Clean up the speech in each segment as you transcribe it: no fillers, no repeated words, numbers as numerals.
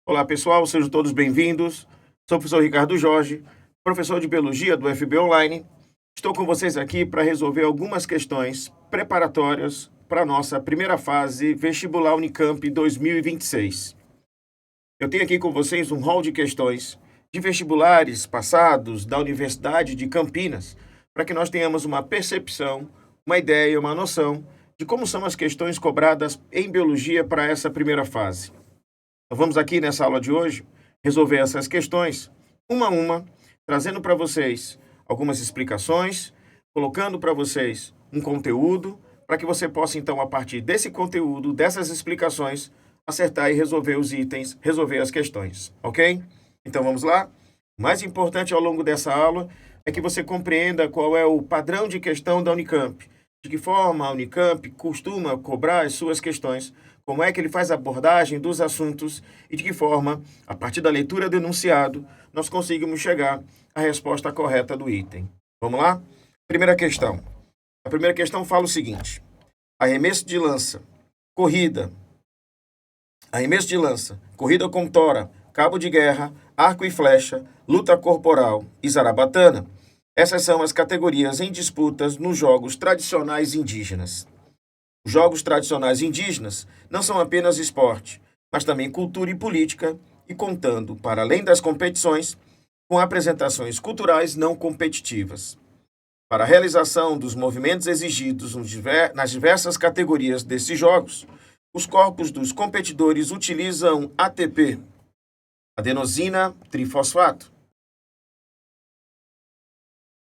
Olá pessoal, sejam todos bem-vindos. Sou o professor Ricardo Jorge, professor de Biologia do FB Online. Estou com vocês aqui para resolver algumas questões preparatórias para a nossa primeira fase vestibular Unicamp 2026. Eu tenho aqui com vocês um rol de questões de vestibulares passados da Universidade de Campinas, para que nós tenhamos uma percepção, uma ideia, uma noção de como são as questões cobradas em Biologia para essa primeira fase. Então, vamos aqui nessa aula de hoje resolver essas questões, uma a uma, trazendo para vocês algumas explicações, colocando para vocês um conteúdo, para que você possa, então, a partir desse conteúdo, dessas explicações, acertar e resolver os itens, resolver as questões, ok? Então, vamos lá? O mais importante ao longo dessa aula é que você compreenda qual é o padrão de questão da Unicamp, de que forma a Unicamp costuma cobrar as suas questões, como é que ele faz a abordagem dos assuntos e de que forma, a partir da leitura do enunciado, nós conseguimos chegar à resposta correta do item. Vamos lá? Primeira questão. A primeira questão fala o seguinte: arremesso de lança, corrida. Arremesso de lança, corrida com tora, cabo de guerra, arco e flecha, luta corporal e zarabatana. Essas são as categorias em disputas nos jogos tradicionais indígenas. Os jogos tradicionais indígenas não são apenas esporte, mas também cultura e política, e contando, para além das competições, com apresentações culturais não competitivas. Para a realização dos movimentos exigidos nas diversas categorias desses jogos, os corpos dos competidores utilizam ATP, adenosina trifosfato,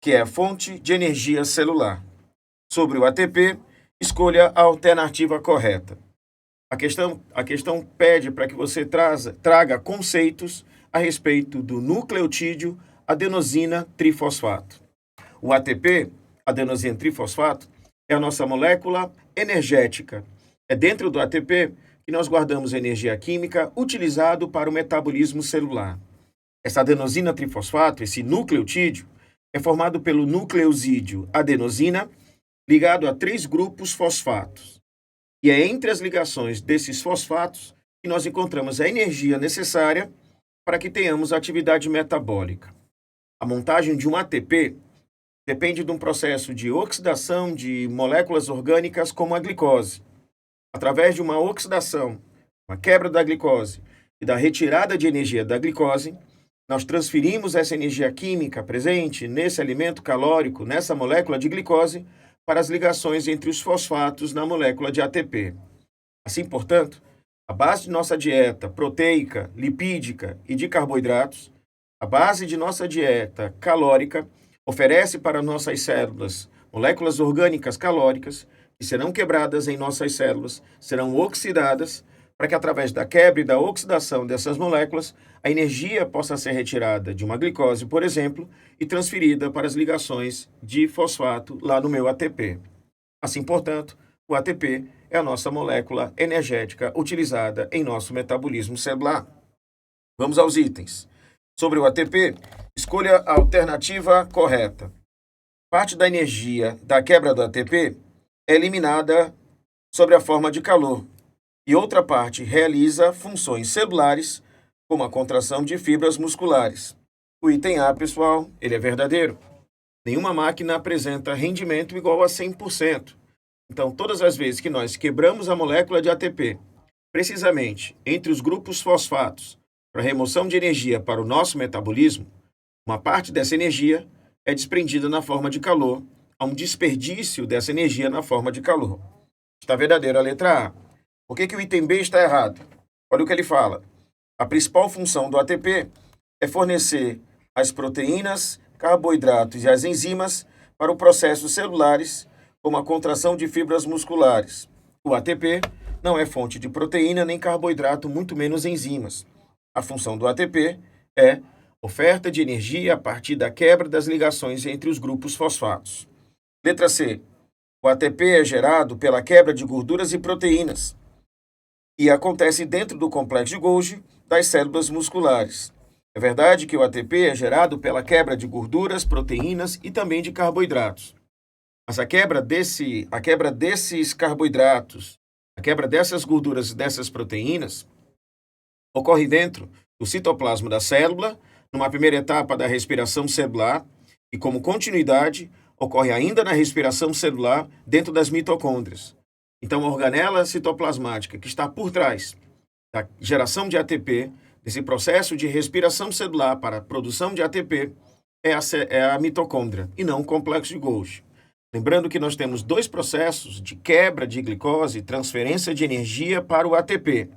que é a fonte de energia celular. Sobre o ATP, escolha a alternativa correta. A questão pede para que você traga conceitos a respeito do nucleotídeo adenosina trifosfato. O ATP, adenosina trifosfato, é a nossa molécula energética. É dentro do ATP que nós guardamos energia química utilizado para o metabolismo celular. Essa adenosina trifosfato, esse nucleotídeo, é formado pelo nucleosídeo adenosina, ligado a 3 grupos fosfatos. E é entre as ligações desses fosfatos que nós encontramos a energia necessária para que tenhamos atividade metabólica. A montagem de um ATP depende de um processo de oxidação de moléculas orgânicas como a glicose. Através de uma oxidação, uma quebra da glicose e da retirada de energia da glicose, nós transferimos essa energia química presente nesse alimento calórico, nessa molécula de glicose, para as ligações entre os fosfatos na molécula de ATP. Assim, portanto, a base de nossa dieta proteica, lipídica e de carboidratos, a base de nossa dieta calórica, oferece para nossas células moléculas orgânicas calóricas que serão quebradas em nossas células, serão oxidadas, para que através da quebra e da oxidação dessas moléculas, a energia possa ser retirada de uma glicose, por exemplo, e transferida para as ligações de fosfato lá no meu ATP. Assim, portanto, o ATP é a nossa molécula energética utilizada em nosso metabolismo celular. Vamos aos itens. Sobre o ATP, escolha a alternativa correta. Parte da energia da quebra do ATP é eliminada sob a forma de calor, e outra parte realiza funções celulares, como a contração de fibras musculares. O item A, pessoal, ele é verdadeiro. Nenhuma máquina apresenta rendimento igual a 100%. Então, todas as vezes que nós quebramos a molécula de ATP, precisamente entre os grupos fosfatos, para remoção de energia para o nosso metabolismo, uma parte dessa energia é desprendida na forma de calor, há um desperdício dessa energia na forma de calor. Está verdadeiro a letra A. Por que o item B está errado? Olha o que ele fala. A principal função do ATP é fornecer as proteínas, carboidratos e as enzimas para os processos celulares, como a contração de fibras musculares. O ATP não é fonte de proteína nem carboidrato, muito menos enzimas. A função do ATP é oferta de energia a partir da quebra das ligações entre os grupos fosfatos. Letra C. O ATP é gerado pela quebra de gorduras e proteínas e acontece dentro do complexo de Golgi das células musculares. É verdade que o ATP é gerado pela quebra de gorduras, proteínas e também de carboidratos. Mas a quebra desses carboidratos, a quebra dessas gorduras e dessas proteínas, Ocorre dentro do citoplasma da célula, numa primeira etapa da respiração celular, e como continuidade, ocorre ainda na respiração celular dentro das mitocôndrias. Então, a organela citoplasmática que está por trás da geração de ATP, desse processo de respiração celular para a produção de ATP, é a mitocôndria, e não o complexo de Golgi. Lembrando que nós temos dois processos de quebra de glicose e transferência de energia para o ATP.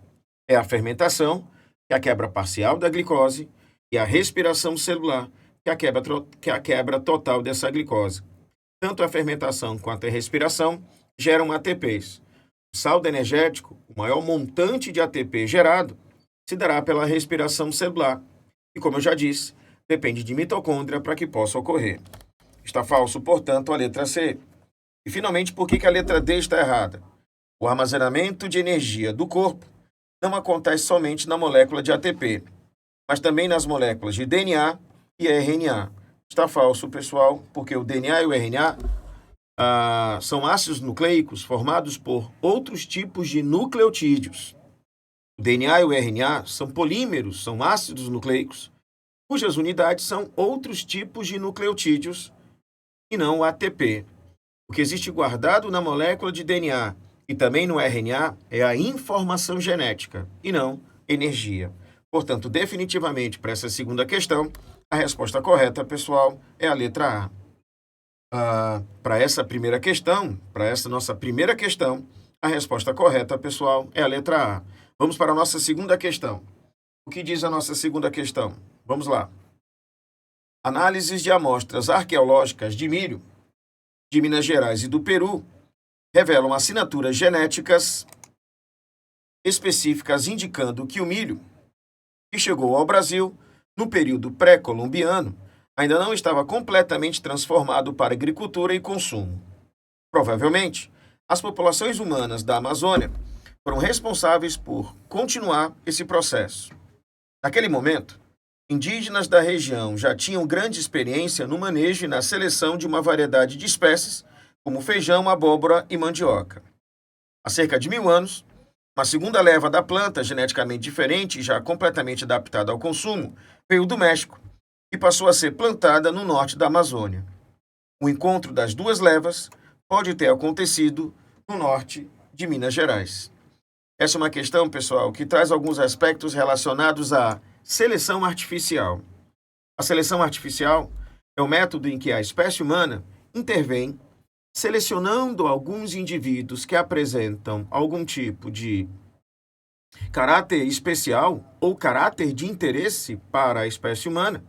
É a fermentação, que é a quebra parcial da glicose, e a respiração celular, que é a quebra total dessa glicose. Tanto a fermentação quanto a respiração geram ATPs. O saldo energético, o maior montante de ATP gerado, se dará pela respiração celular. E como eu já disse, depende de mitocôndria para que possa ocorrer. Está falso, portanto, a letra C. E, finalmente, por que a letra D está errada? O armazenamento de energia do corpo não acontece somente na molécula de ATP, mas também nas moléculas de DNA e RNA. Está falso, pessoal, porque o DNA e o RNA são ácidos nucleicos formados por outros tipos de nucleotídeos. O DNA e o RNA são polímeros, são ácidos nucleicos, cujas unidades são outros tipos de nucleotídeos e não o ATP. O que existe guardado na molécula de DNA e também no RNA é a informação genética e não energia. Portanto, definitivamente, para essa segunda questão, a resposta correta, pessoal, é a letra A. Para essa primeira questão, para essa nossa primeira questão, a resposta correta, pessoal, é a letra A. Vamos para a nossa segunda questão. O que diz a nossa segunda questão? Vamos lá. Análises de amostras arqueológicas de milho de Minas Gerais e do Peru revelam assinaturas genéticas específicas indicando que o milho, que chegou ao Brasil no período pré-colombiano, ainda não estava completamente transformado para agricultura e consumo. Provavelmente, as populações humanas da Amazônia foram responsáveis por continuar esse processo. Naquele momento, indígenas da região já tinham grande experiência no manejo e na seleção de uma variedade de espécies, como feijão, abóbora e mandioca. Há cerca de 1000 anos, uma segunda leva da planta, geneticamente diferente e já completamente adaptada ao consumo, veio do México e passou a ser plantada no norte da Amazônia. O encontro das duas levas pode ter acontecido no norte de Minas Gerais. Essa é uma questão, pessoal, que traz alguns aspectos relacionados à seleção artificial. A seleção artificial é o método em que a espécie humana intervém selecionando alguns indivíduos que apresentam algum tipo de caráter especial ou caráter de interesse para a espécie humana,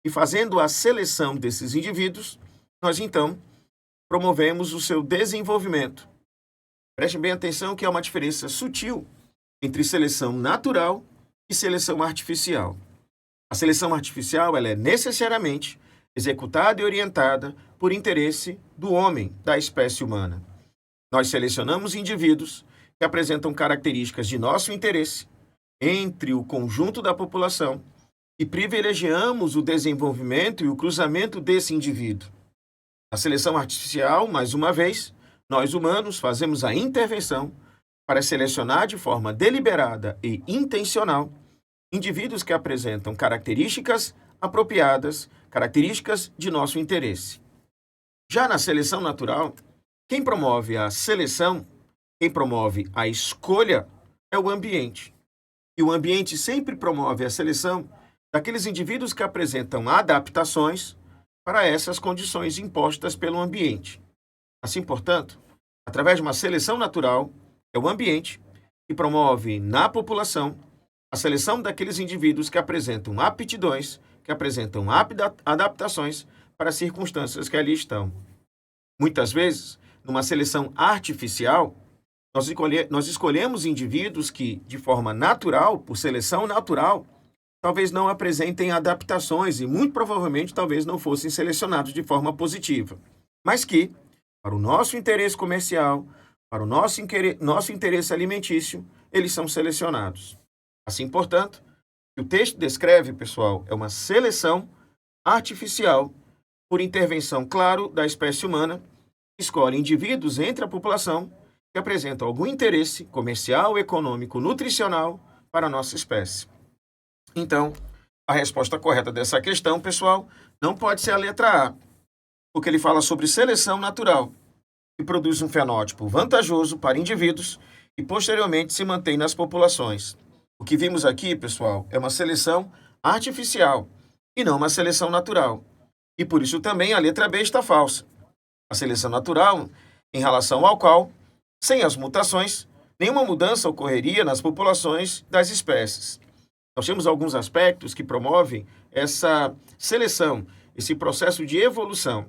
e fazendo a seleção desses indivíduos, nós então promovemos o seu desenvolvimento. Prestem bem atenção que há uma diferença sutil entre seleção natural e seleção artificial. A seleção artificial ela é necessariamente executada e orientada por interesse do homem, da espécie humana. Nós selecionamos indivíduos que apresentam características de nosso interesse entre o conjunto da população e privilegiamos o desenvolvimento e o cruzamento desse indivíduo. A seleção artificial, mais uma vez, nós humanos fazemos a intervenção para selecionar de forma deliberada e intencional indivíduos que apresentam características apropriadas, características de nosso interesse. Já na seleção natural, quem promove a seleção, quem promove a escolha é o ambiente. E o ambiente sempre promove a seleção daqueles indivíduos que apresentam adaptações para essas condições impostas pelo ambiente. Assim, portanto, através de uma seleção natural, é o ambiente que promove na população a seleção daqueles indivíduos que apresentam aptidões, que apresentam adaptações para as circunstâncias que ali estão. Muitas vezes, numa seleção artificial, nós escolhemos indivíduos que, de forma natural, por seleção natural, talvez não apresentem adaptações e, muito provavelmente, talvez não fossem selecionados de forma positiva, mas que, para o nosso interesse comercial, para o nosso interesse alimentício, eles são selecionados. Assim, portanto, o que o texto descreve, pessoal, é uma seleção artificial por intervenção, claro, da espécie humana, que escolhe indivíduos entre a população que apresentam algum interesse comercial, econômico, nutricional para a nossa espécie. Então, a resposta correta dessa questão, pessoal, não pode ser a letra A, porque ele fala sobre seleção natural, que produz um fenótipo vantajoso para indivíduos e posteriormente se mantém nas populações. O que vimos aqui, pessoal, é uma seleção artificial e não uma seleção natural. E por isso também a letra B está falsa. A seleção natural, em relação ao qual, sem as mutações, nenhuma mudança ocorreria nas populações das espécies. Nós temos alguns aspectos que promovem essa seleção, esse processo de evolução.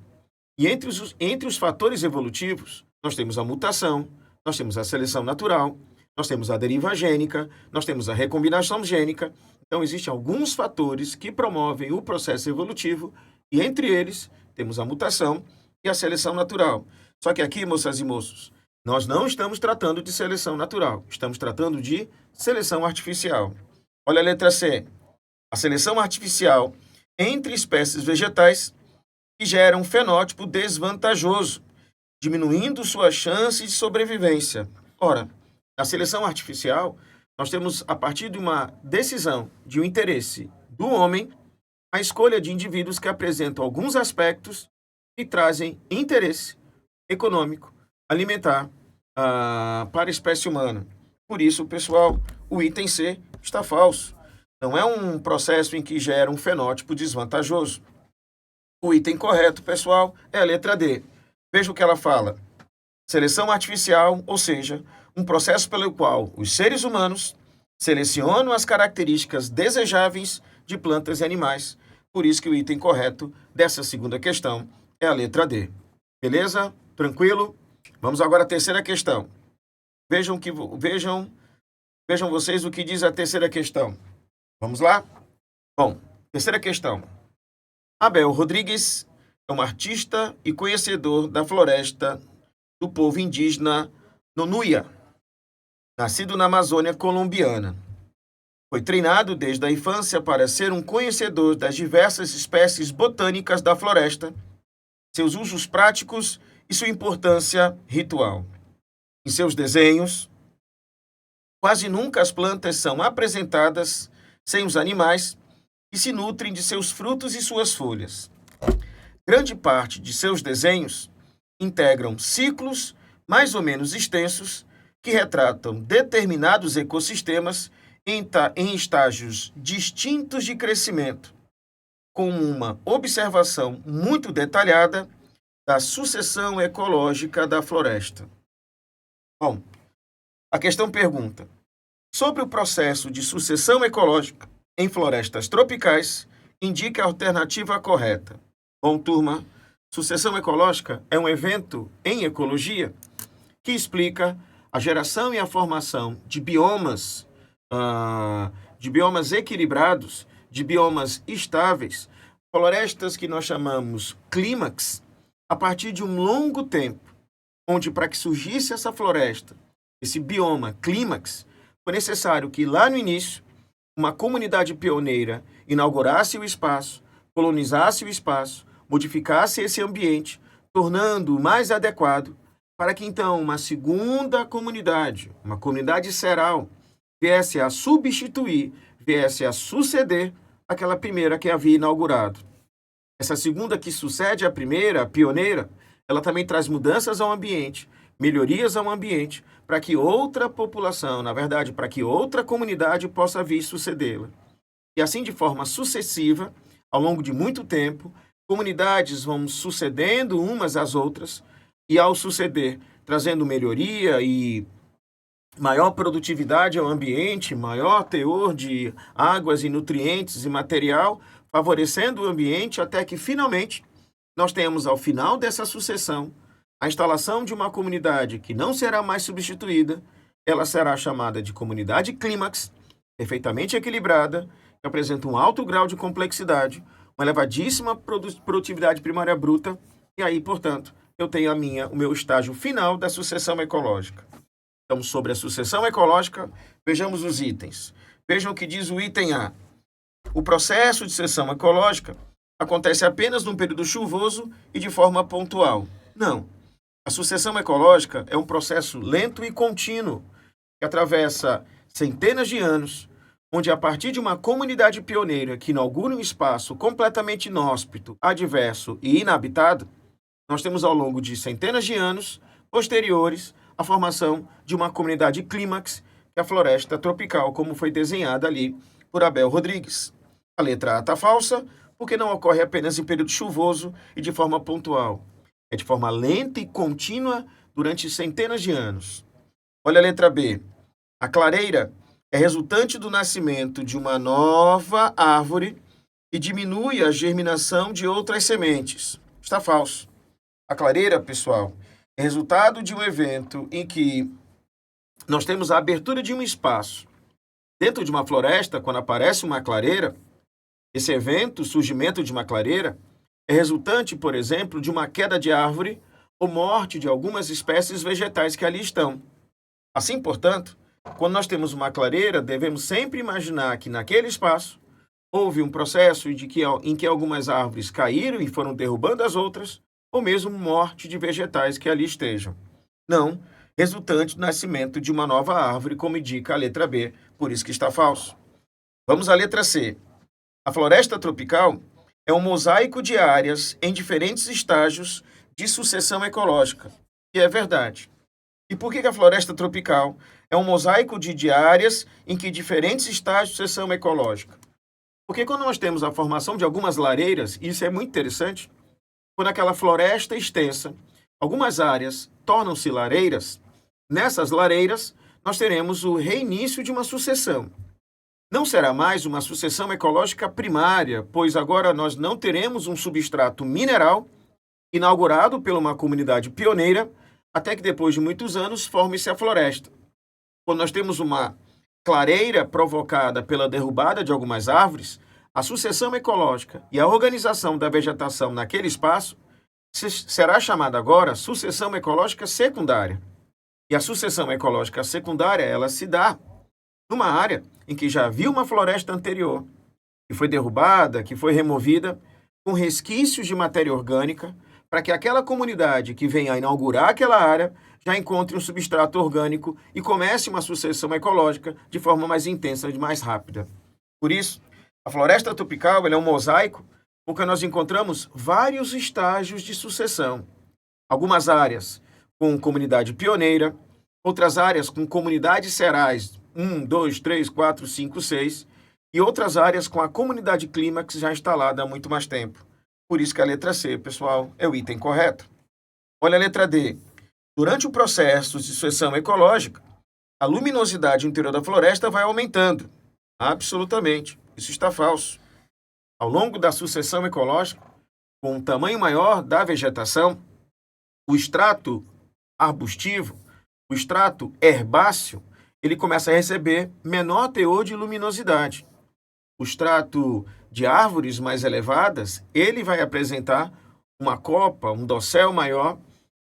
E entre os fatores evolutivos, nós temos a mutação, nós temos a seleção natural, nós temos a deriva gênica, nós temos a recombinação gênica. Então, existem alguns fatores que promovem o processo evolutivo e, entre eles, temos a mutação e a seleção natural. Só que aqui, moças e moços, nós não estamos tratando de seleção natural, estamos tratando de seleção artificial. Olha a letra C. A seleção artificial entre espécies vegetais que gera um fenótipo desvantajoso, diminuindo sua chance de sobrevivência. Ora, na seleção artificial, nós temos, a partir de uma decisão de um interesse do homem, a escolha de indivíduos que apresentam alguns aspectos que trazem interesse econômico, alimentar para a espécie humana. Por isso, pessoal, o item C está falso. Não é um processo em que gera um fenótipo desvantajoso. O item correto, pessoal, é a letra D. Veja o que ela fala. Seleção artificial, ou seja, um processo pelo qual os seres humanos selecionam as características desejáveis de plantas e animais. Por isso que o item correto dessa segunda questão é a letra D. Beleza? Tranquilo? Vamos agora à terceira questão. Vejam vocês o que diz a terceira questão. Vamos lá? Bom, terceira questão. Abel Rodrigues é um artista e conhecedor da floresta do povo indígena Nonuia, nascido na Amazônia colombiana. Foi treinado desde a infância para ser um conhecedor das diversas espécies botânicas da floresta, seus usos práticos e sua importância ritual. Em seus desenhos, quase nunca as plantas são apresentadas sem os animais que se nutrem de seus frutos e suas folhas. Grande parte de seus desenhos integram ciclos mais ou menos extensos que retratam determinados ecossistemas em estágios distintos de crescimento, com uma observação muito detalhada da sucessão ecológica da floresta. Bom, a questão pergunta: sobre o processo de sucessão ecológica em florestas tropicais, indique a alternativa correta. Bom, turma, sucessão ecológica é um evento em ecologia que explica a geração e a formação de biomas equilibrados, de biomas estáveis, florestas que nós chamamos clímax, a partir de um longo tempo, onde para que surgisse essa floresta, esse bioma clímax, foi necessário que lá no início uma comunidade pioneira inaugurasse o espaço, colonizasse o espaço, modificasse esse ambiente, tornando-o mais adequado para que então uma segunda comunidade, uma comunidade seral, viesse a substituir, viesse a suceder aquela primeira que havia inaugurado. Essa segunda que sucede à primeira, a pioneira, ela também traz mudanças ao ambiente, melhorias ao ambiente, para que outra população, na verdade, para que outra comunidade possa vir sucedê-la. E assim, de forma sucessiva, ao longo de muito tempo, comunidades vão sucedendo umas às outras, e ao suceder, trazendo melhoria e maior produtividade ao ambiente, maior teor de águas e nutrientes e material, favorecendo o ambiente até que, finalmente, nós tenhamos, ao final dessa sucessão, a instalação de uma comunidade que não será mais substituída, ela será chamada de comunidade clímax, perfeitamente equilibrada, que apresenta um alto grau de complexidade, uma elevadíssima produtividade primária bruta, e aí, portanto, eu tenho o meu estágio final da sucessão ecológica. Então, sobre a sucessão ecológica, vejamos os itens. Vejam o que diz o item A. O processo de sucessão ecológica acontece apenas num período chuvoso e de forma pontual. Não. A sucessão ecológica é um processo lento e contínuo, que atravessa centenas de anos, onde a partir de uma comunidade pioneira que inaugura um espaço completamente inóspito, adverso e inabitado, nós temos ao longo de centenas de anos posteriores a formação de uma comunidade clímax, que é a floresta tropical, como foi desenhada ali por Abel Rodrigues. A letra A está falsa, porque não ocorre apenas em período chuvoso e de forma pontual. É de forma lenta e contínua durante centenas de anos. Olha a letra B. A clareira é resultante do nascimento de uma nova árvore e diminui a germinação de outras sementes. Está falso. A clareira, pessoal, é resultado de um evento em que nós temos a abertura de um espaço. Dentro de uma floresta, quando aparece uma clareira, esse evento, o surgimento de uma clareira, é resultante, por exemplo, de uma queda de árvore ou morte de algumas espécies vegetais que ali estão. Assim, portanto, quando nós temos uma clareira, devemos sempre imaginar que naquele espaço houve um processo em que algumas árvores caíram e foram derrubando as outras, ou mesmo morte de vegetais que ali estejam. Não resultante do nascimento de uma nova árvore, como indica a letra B, por isso que está falso. Vamos à letra C. A floresta tropical é um mosaico de áreas em diferentes estágios de sucessão ecológica, que é verdade. E por que a floresta tropical é um mosaico de áreas em que diferentes estágios de sucessão ecológica? Porque quando nós temos a formação de algumas lareiras, e isso é muito interessante, quando aquela floresta extensa, algumas áreas tornam-se lareiras, nessas lareiras nós teremos o reinício de uma sucessão. Não será mais uma sucessão ecológica primária, pois agora nós não teremos um substrato mineral inaugurado por uma comunidade pioneira, até que depois de muitos anos forme-se a floresta. Quando nós temos uma clareira provocada pela derrubada de algumas árvores, a sucessão ecológica e a organização da vegetação naquele espaço será chamada agora sucessão ecológica secundária. E a sucessão ecológica secundária, ela se dá numa área em que já havia uma floresta anterior, que foi derrubada, que foi removida, com resquícios de matéria orgânica, para que aquela comunidade que venha a inaugurar aquela área já encontre um substrato orgânico e comece uma sucessão ecológica de forma mais intensa e mais rápida. Por isso, a floresta tropical é um mosaico porque nós encontramos vários estágios de sucessão. Algumas áreas com comunidade pioneira, outras áreas com comunidades serais 1, 2, 3, 4, 5, 6, e outras áreas com a comunidade clímax já instalada há muito mais tempo. Por isso que a letra C, pessoal, é o item correto. Olha a letra D. Durante o processo de sucessão ecológica, a luminosidade interior da floresta vai aumentando. Absolutamente. Isso está falso. Ao longo da sucessão ecológica, com um tamanho maior da vegetação, o extrato arbustivo, o extrato herbáceo, ele começa a receber menor teor de luminosidade. O extrato de árvores mais elevadas, ele vai apresentar uma copa, um dossel maior,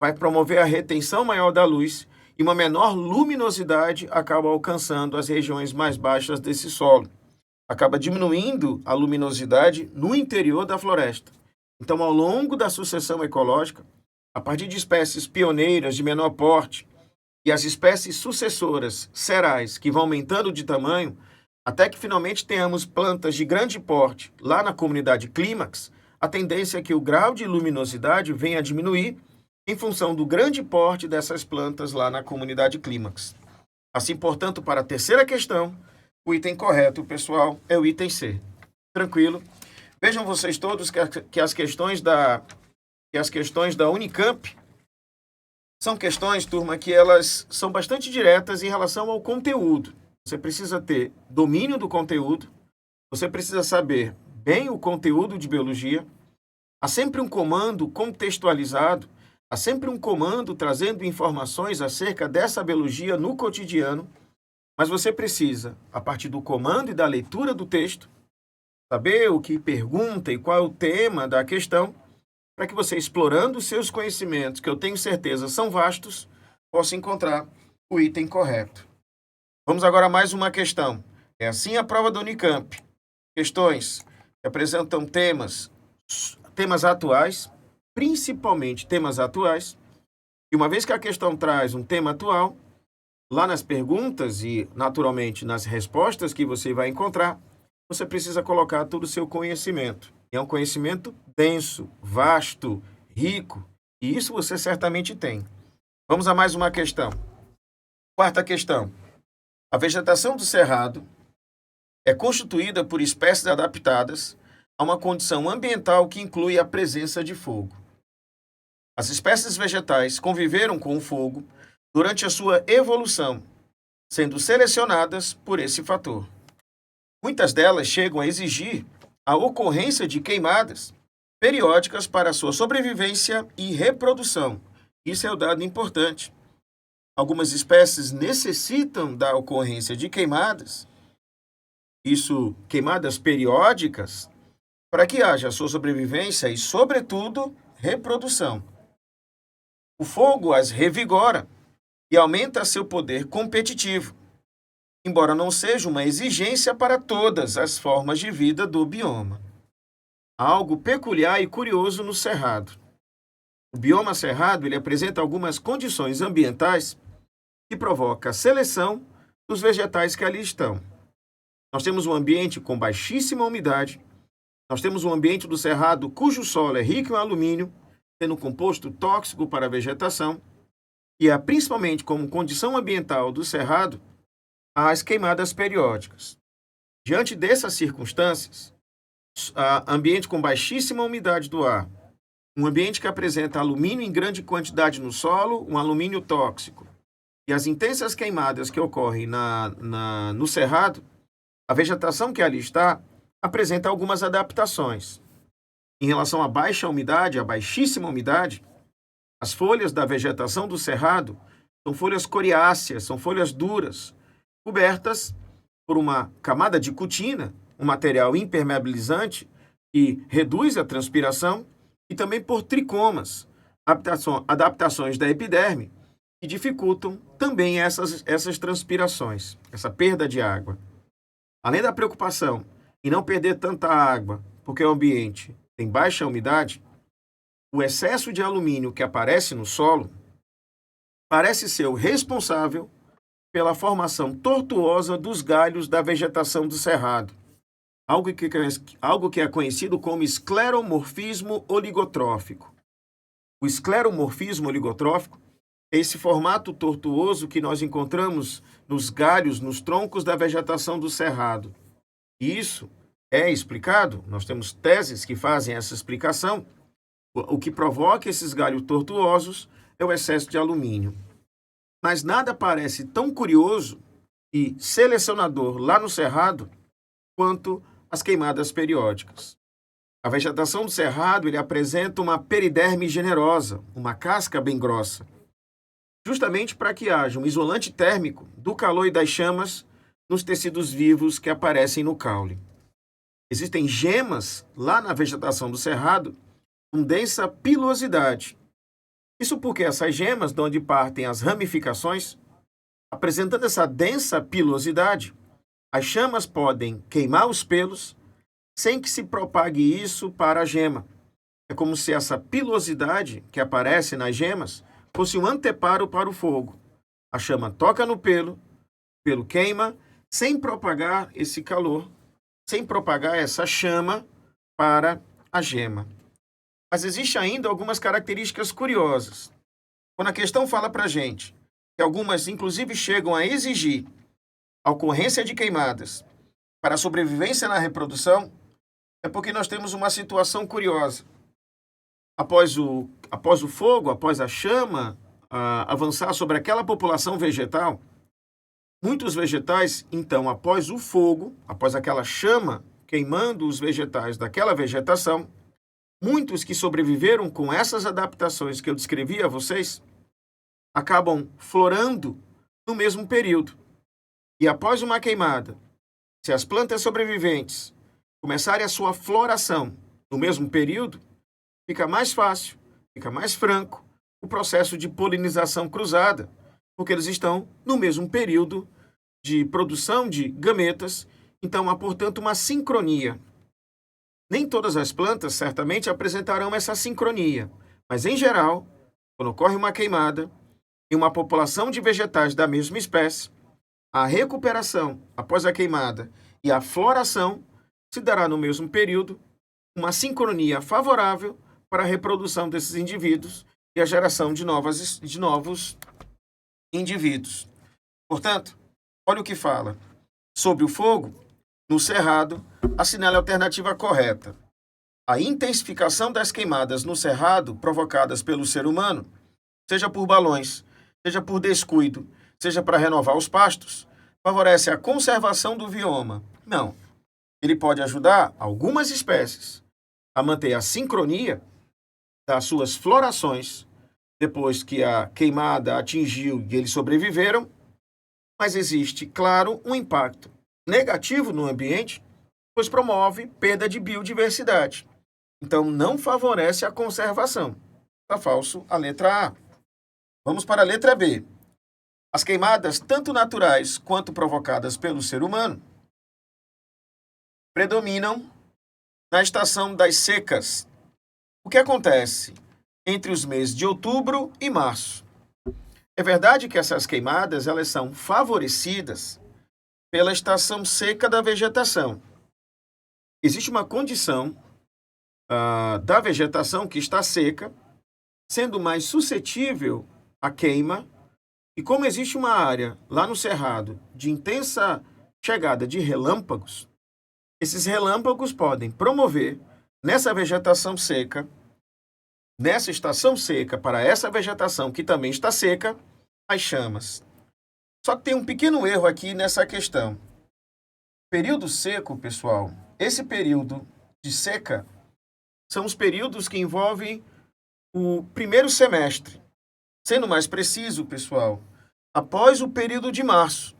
vai promover a retenção maior da luz e uma menor luminosidade acaba alcançando as regiões mais baixas desse solo. Acaba diminuindo a luminosidade no interior da floresta. Então, ao longo da sucessão ecológica, a partir de espécies pioneiras de menor porte e as espécies sucessoras serais que vão aumentando de tamanho, até que finalmente tenhamos plantas de grande porte lá na comunidade clímax, a tendência é que o grau de luminosidade venha a diminuir em função do grande porte dessas plantas lá na comunidade clímax. Assim, portanto, para a terceira questão, o item correto, pessoal, é o item C. Tranquilo? Vejam vocês todos que as questões da Unicamp são questões, turma, que elas são bastante diretas em relação ao conteúdo. Você precisa ter domínio do conteúdo, você precisa saber bem o conteúdo de biologia, há sempre um comando contextualizado, há sempre um comando trazendo informações acerca dessa biologia no cotidiano, mas você precisa, a partir do comando e da leitura do texto, saber o que pergunta e qual é o tema da questão, para que você, explorando os seus conhecimentos, que eu tenho certeza são vastos, possa encontrar o item correto. Vamos agora a mais uma questão. É assim a prova da Unicamp. Questões que apresentam temas atuais, principalmente temas atuais, e uma vez que a questão traz um tema atual, lá nas perguntas e, naturalmente, nas respostas que você vai encontrar, você precisa colocar todo o seu conhecimento. É um conhecimento denso, vasto, rico, e isso você certamente tem. Vamos a mais uma questão. Quarta questão. A vegetação do cerrado é constituída por espécies adaptadas a uma condição ambiental que inclui a presença de fogo. As espécies vegetais conviveram com o fogo durante a sua evolução, sendo selecionadas por esse fator. Muitas delas chegam a exigir a ocorrência de queimadas periódicas para sua sobrevivência e reprodução. Isso é um dado importante. Algumas espécies necessitam da ocorrência de queimadas, queimadas periódicas, para que haja sua sobrevivência e, sobretudo, reprodução. O fogo as revigora e aumenta seu poder competitivo, embora não seja uma exigência para todas as formas de vida do bioma. Há algo peculiar e curioso no cerrado. O bioma cerrado ele apresenta algumas condições ambientais que provocam a seleção dos vegetais que ali estão. Nós temos um ambiente com baixíssima umidade, nós temos um ambiente do cerrado cujo solo é rico em alumínio, sendo um composto tóxico para a vegetação, e é principalmente como condição ambiental do cerrado as queimadas periódicas. Diante dessas circunstâncias, ambiente com baixíssima umidade do ar, um ambiente que apresenta alumínio em grande quantidade no solo, um alumínio tóxico, e as intensas queimadas que ocorrem no cerrado, a vegetação que ali está apresenta algumas adaptações. Em relação à baixa umidade, à baixíssima umidade, as folhas da vegetação do cerrado são folhas coriáceas, são folhas duras, cobertas por uma camada de cutina, um material impermeabilizante que reduz a transpiração, e também por tricomas, adaptações da epiderme, que dificultam também essas transpirações, essa perda de água. Além da preocupação em não perder tanta água, porque o ambiente tem baixa umidade, o excesso de alumínio que aparece no solo parece ser o responsável pela formação tortuosa dos galhos da vegetação do cerrado, algo que é conhecido como escleromorfismo oligotrófico. O escleromorfismo oligotrófico é esse formato tortuoso que nós encontramos nos galhos, nos troncos da vegetação do cerrado. E isso é explicado, nós temos teses que fazem essa explicação. O que provoca esses galhos tortuosos é o excesso de alumínio. Mas nada parece tão curioso e selecionador lá no cerrado quanto as queimadas periódicas. A vegetação do cerrado ele apresenta uma periderme generosa, uma casca bem grossa, justamente para que haja um isolante térmico do calor e das chamas nos tecidos vivos que aparecem no caule. Existem gemas lá na vegetação do cerrado com densa pilosidade. Isso porque essas gemas, de onde partem as ramificações, apresentando essa densa pilosidade, as chamas podem queimar os pelos sem que se propague isso para a gema. É como se essa pilosidade que aparece nas gemas fosse um anteparo para o fogo. A chama toca no pelo, o pelo queima, sem propagar esse calor, sem propagar essa chama para a gema. Mas existe ainda algumas características curiosas. Quando a questão fala para a gente que algumas, inclusive, chegam a exigir a ocorrência de queimadas para a sobrevivência na reprodução, é porque nós temos uma situação curiosa. Após o fogo, após a chama avançar sobre aquela população vegetal, muitos vegetais, então, após o fogo, após aquela chama queimando os vegetais daquela vegetação, muitos que sobreviveram com essas adaptações que eu descrevi a vocês, acabam florando no mesmo período. E após uma queimada, se as plantas sobreviventes começarem a sua floração no mesmo período, fica mais fácil, fica mais franco o processo de polinização cruzada, porque eles estão no mesmo período de produção de gametas, então há, portanto, uma sincronia. Nem todas as plantas certamente apresentarão essa sincronia, mas, em geral, quando ocorre uma queimada, em uma população de vegetais da mesma espécie, a recuperação após a queimada e a floração se dará no mesmo período, uma sincronia favorável para a reprodução desses indivíduos e a geração de novos indivíduos. Portanto, olha o que fala. Sobre o fogo, no cerrado, assinale a alternativa correta. A intensificação das queimadas no cerrado provocadas pelo ser humano, seja por balões, seja por descuido, seja para renovar os pastos, favorece a conservação do bioma. Não. Ele pode ajudar algumas espécies a manter a sincronia das suas florações depois que a queimada atingiu e eles sobreviveram, mas existe, claro, um impacto negativo no ambiente, pois promove perda de biodiversidade. Então, não favorece a conservação. Está falso a letra A. Vamos para a letra B. As queimadas, tanto naturais quanto provocadas pelo ser humano, predominam na estação das secas. O que acontece entre os meses de outubro e março? É verdade que essas queimadas elas são favorecidas pela estação seca da vegetação. Existe uma condição da vegetação que está seca, sendo mais suscetível à queima, e como existe uma área lá no Cerrado de intensa chegada de relâmpagos, esses relâmpagos podem promover nessa vegetação seca, nessa estação seca, para essa vegetação que também está seca, as chamas. Só que tem um pequeno erro aqui nessa questão. Período seco, pessoal, esse período de seca são os períodos que envolvem o primeiro semestre. Sendo mais preciso, pessoal, após o período de março,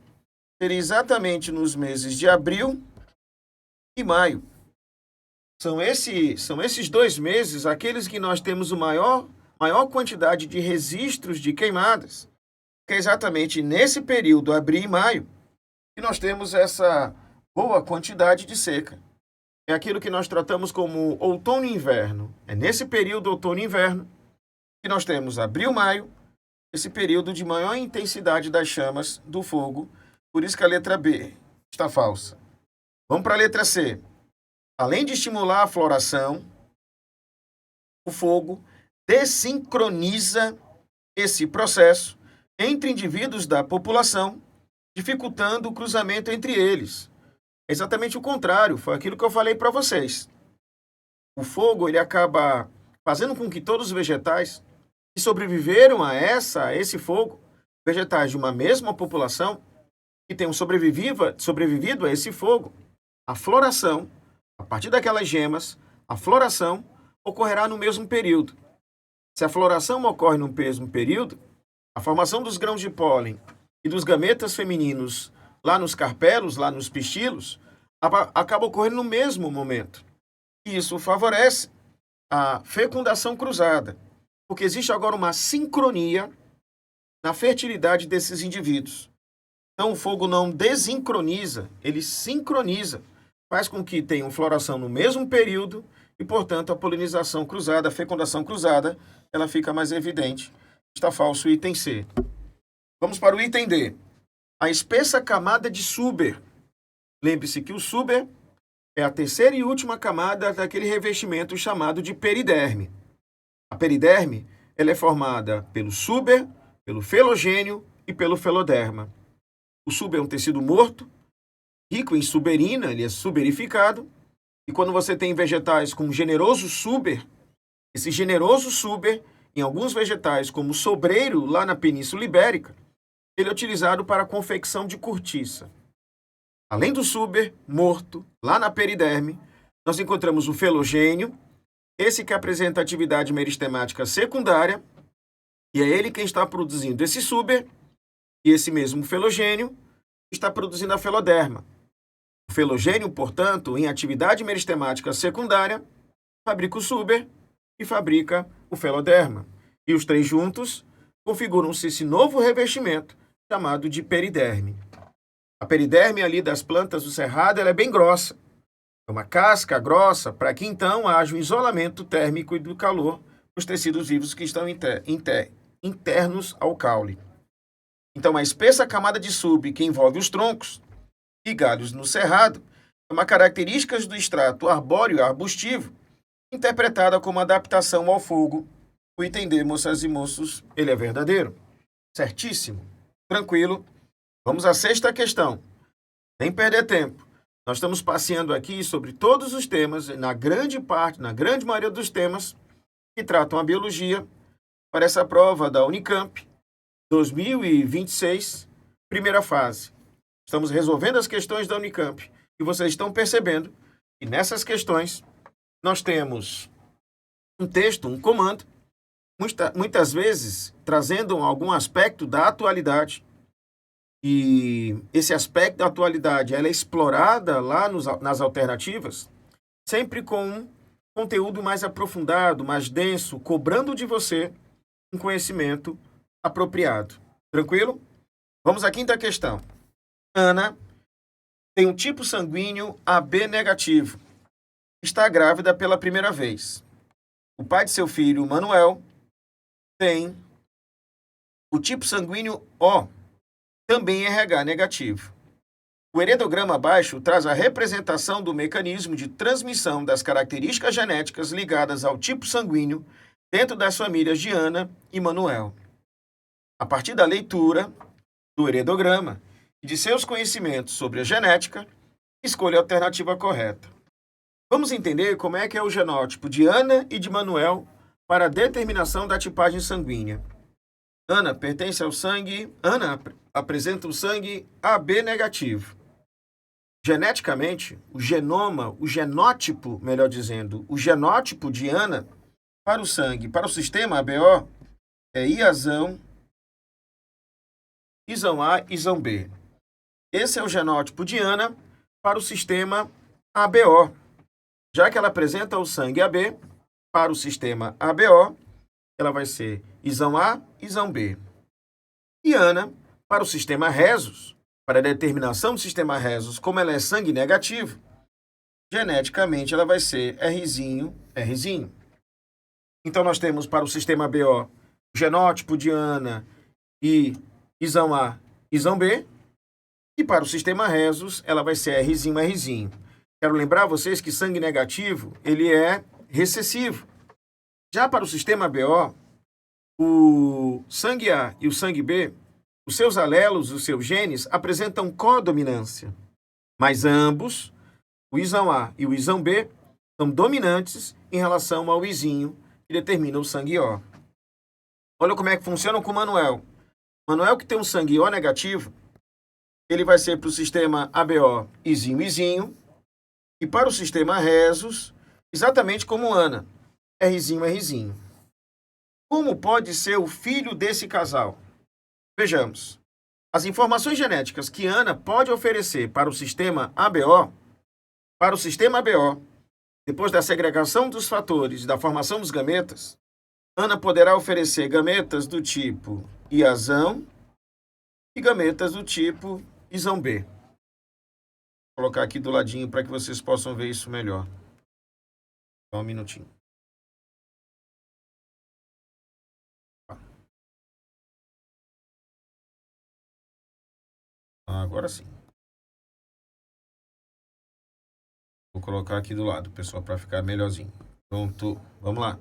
seria exatamente nos meses de abril e maio. São esses 2 meses aqueles que nós temos a maior quantidade de registros de queimadas, que é exatamente nesse período, abril e maio, que nós temos essa boa quantidade de seca. É aquilo que nós tratamos como outono e inverno. É nesse período, outono e inverno, que nós temos abril e maio, esse período de maior intensidade das chamas do fogo. Por isso que a letra B está falsa. Vamos para a letra C. Além de estimular a floração, o fogo desincroniza esse processo entre indivíduos da população, dificultando o cruzamento entre eles. É exatamente o contrário, foi aquilo que eu falei para vocês. O fogo ele acaba fazendo com que todos os vegetais que sobreviveram a esse fogo, vegetais de uma mesma população, que tenham sobrevivido a esse fogo, a floração, a partir daquelas gemas, a floração ocorrerá no mesmo período. Se a floração ocorre no mesmo período, a formação dos grãos de pólen e dos gametas femininos lá nos carpelos, lá nos pistilos, acaba ocorrendo no mesmo momento. E isso favorece a fecundação cruzada, porque existe agora uma sincronia na fertilidade desses indivíduos. Então o fogo não desincroniza, ele sincroniza, faz com que tenham floração no mesmo período e, portanto, a polinização cruzada, a fecundação cruzada, ela fica mais evidente. Está falso o item C. Vamos para o item D. A espessa camada de Suber. Lembre-se que o Suber é a terceira e última camada daquele revestimento chamado de periderme. A periderme ela é formada pelo Suber, pelo felogênio e pelo feloderma. O Suber é um tecido morto, rico em suberina, ele é suberificado, e quando você tem vegetais com generoso Suber, esse generoso Suber, em alguns vegetais, como o sobreiro, lá na Península Ibérica, ele é utilizado para a confecção de cortiça. Além do Suber morto, lá na periderme, nós encontramos o felogênio, esse que apresenta atividade meristemática secundária, e é ele quem está produzindo esse Suber, e esse mesmo felogênio está produzindo a feloderma. O felogênio, portanto, em atividade meristemática secundária, fabrica o Suber e fabrica o feloderma. E os três juntos configuram-se esse novo revestimento chamado de periderme. A periderme ali das plantas do cerrado ela é bem grossa. É uma casca grossa para que então haja um isolamento térmico e do calor dos tecidos vivos que estão internos ao caule. Então, a espessa camada de sub que envolve os troncos e galhos no cerrado é uma característica do extrato arbóreo arbustivo, interpretada como adaptação ao fogo. O entender, moças e moços, ele é verdadeiro. Certíssimo. Tranquilo. Vamos à sexta questão. Nem perder tempo. Nós estamos passeando aqui sobre todos os temas, na grande maioria dos temas que tratam a biologia, para essa prova da Unicamp 2026, primeira fase. Estamos resolvendo as questões da Unicamp e vocês estão percebendo que nessas questões nós temos um texto, um comando, muitas vezes trazendo algum aspecto da atualidade. E esse aspecto da atualidade ela é explorada lá nas alternativas, sempre com um conteúdo mais aprofundado, mais denso, cobrando de você um conhecimento apropriado. Tranquilo? Vamos à quinta questão. Ana tem um tipo sanguíneo AB negativo. Está grávida pela primeira vez. O pai de seu filho, Manuel, tem o tipo sanguíneo O, também RH negativo. O heredograma abaixo traz a representação do mecanismo de transmissão das características genéticas ligadas ao tipo sanguíneo dentro das famílias de Ana e Manuel. A partir da leitura do heredograma e de seus conhecimentos sobre a genética, escolha a alternativa correta. Vamos entender como é que é o genótipo de Ana e de Manuel para a determinação da tipagem sanguínea. Ana pertence ao sangue... Ana apresenta o sangue AB negativo. Geneticamente, o genótipo, melhor dizendo, o genótipo de Ana para o sangue, para o sistema ABO, é Iazão, Izão A, Izão B. Esse é o genótipo de Ana para o sistema ABO. Já que ela apresenta o sangue AB, para o sistema ABO, ela vai ser Izão A, Izão B. E Ana, para o sistema Rhesus, para a determinação do sistema Rhesus, como ela é sangue negativo, geneticamente ela vai ser Rzinho, Rzinho. Então nós temos para o sistema BO o genótipo de Ana e Izão A, Izão B. E para o sistema Rhesus, ela vai ser Rzinho, Rzinho. Quero lembrar vocês que sangue negativo, ele é recessivo. Já para o sistema BO, o sangue A e o sangue B, os seus alelos, os seus genes, apresentam codominância. Mas ambos, o Izão A e o Izão B, são dominantes em relação ao Izinho, que determina o sangue O. Olha como é que funciona com o Manuel. Manuel, que tem um sangue O negativo, ele vai ser para o sistema ABO Izinho, Izinho, e para o sistema Rhesus, exatamente como Ana, Rzinho, Rzinho. Como pode ser o filho desse casal? Vejamos. As informações genéticas que Ana pode oferecer para o sistema ABO, depois da segregação dos fatores e da formação dos gametas, Ana poderá oferecer gametas do tipo Iazão e gametas do tipo Izão B. Vou colocar aqui do ladinho para que vocês possam ver isso melhor. Só um minutinho. Agora sim. Vou colocar aqui do lado, pessoal, para ficar melhorzinho. Pronto, vamos lá.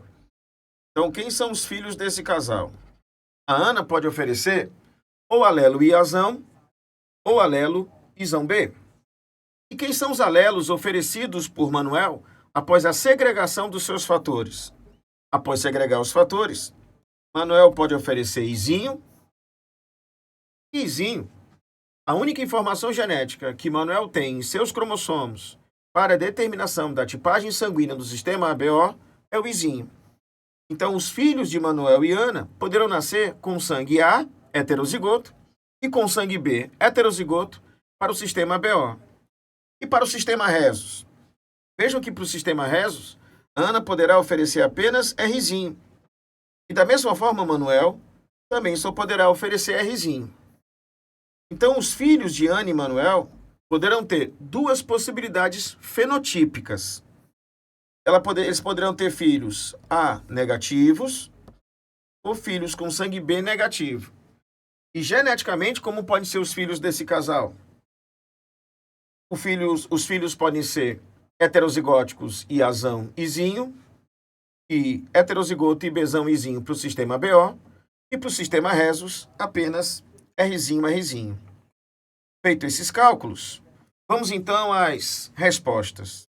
Então, quem são os filhos desse casal? A Ana pode oferecer ou alelo Iazão ou alelo Izão B. E quem são os alelos oferecidos por Manuel após a segregação dos seus fatores? Após segregar os fatores, Manuel pode oferecer Izinho e Izinho. A única informação genética que Manuel tem em seus cromossomos para a determinação da tipagem sanguínea do sistema ABO é o Izinho. Então, os filhos de Manuel e Ana poderão nascer com sangue A, heterozigoto, e com sangue B, heterozigoto, para o sistema ABO. E para o sistema Rhesus? Vejam que para o sistema Rhesus, Ana poderá oferecer apenas Rzinho. E da mesma forma, Manuel também só poderá oferecer Rzinho. Então, os filhos de Ana e Manuel poderão ter duas possibilidades fenotípicas. Eles poderão ter filhos A negativos ou filhos com sangue B negativo. E geneticamente, como podem ser os filhos desse casal? Os filhos podem ser heterozigóticos iazão izinho, e heterozigoto e Bzão izinho para o sistema BO, e para o sistema Rhesus, apenas Rzinho, Rzinho. Feito esses cálculos, vamos então às respostas.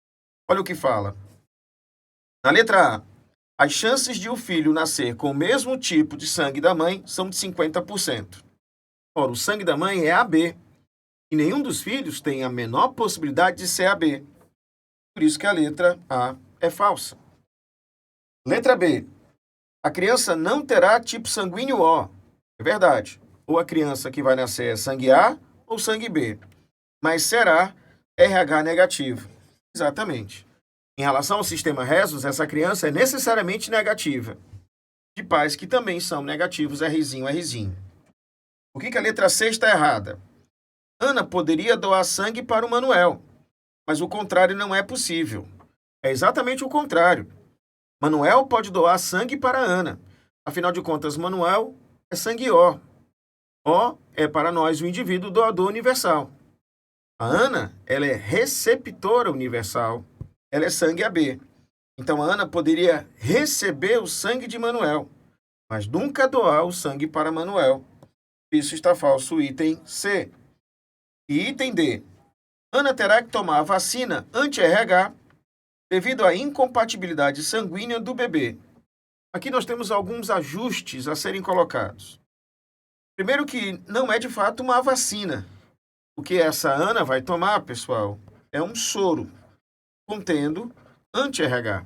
Olha o que fala. Na letra A, as chances de o filho nascer com o mesmo tipo de sangue da mãe são de 50%. Ora, o sangue da mãe é AB, e nenhum dos filhos tem a menor possibilidade de ser AB. Por isso que a letra A é falsa. Letra B. A criança não terá tipo sanguíneo O. É verdade. Ou a criança que vai nascer é sangue A ou sangue B. Mas será RH negativo. Exatamente. Em relação ao sistema Rhesus, essa criança é necessariamente negativa. De pais que também são negativos, Rzinho, Rzinho. O que a letra C está errada? Ana poderia doar sangue para o Manuel, mas o contrário não é possível. É exatamente o contrário. Manuel pode doar sangue para Ana. Afinal de contas, Manuel é sangue O. O é para nós o indivíduo doador universal. A Ana, ela é receptora universal. Ela é sangue AB. Então, a Ana poderia receber o sangue de Manuel, mas nunca doar o sangue para Manuel. Isso está falso, item C. E item D. Ana terá que tomar a vacina anti-RH devido à incompatibilidade sanguínea do bebê. Aqui nós temos alguns ajustes a serem colocados. Primeiro que não é de fato uma vacina. O que essa Ana vai tomar, pessoal, é um soro contendo anti-RH.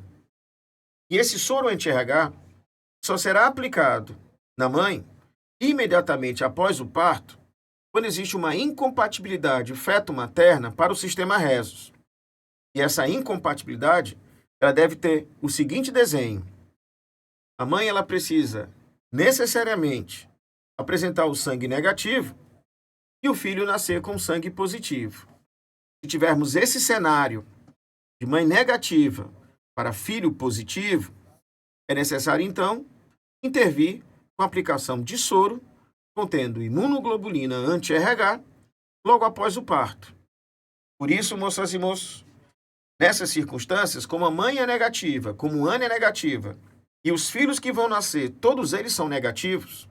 E esse soro anti-RH só será aplicado na mãe imediatamente após o parto, quando existe uma incompatibilidade feto-materna para o sistema Rhesus. E essa incompatibilidade, ela deve ter o seguinte desenho. A mãe, ela precisa necessariamente apresentar o sangue negativo e o filho nascer com sangue positivo. Se tivermos esse cenário de mãe negativa para filho positivo, é necessário, então, intervir com a aplicação de soro contendo imunoglobulina anti-RH logo após o parto. Por isso, moças e moços, nessas circunstâncias, como a mãe é negativa, como Ana é negativa, e os filhos que vão nascer, todos eles são negativos,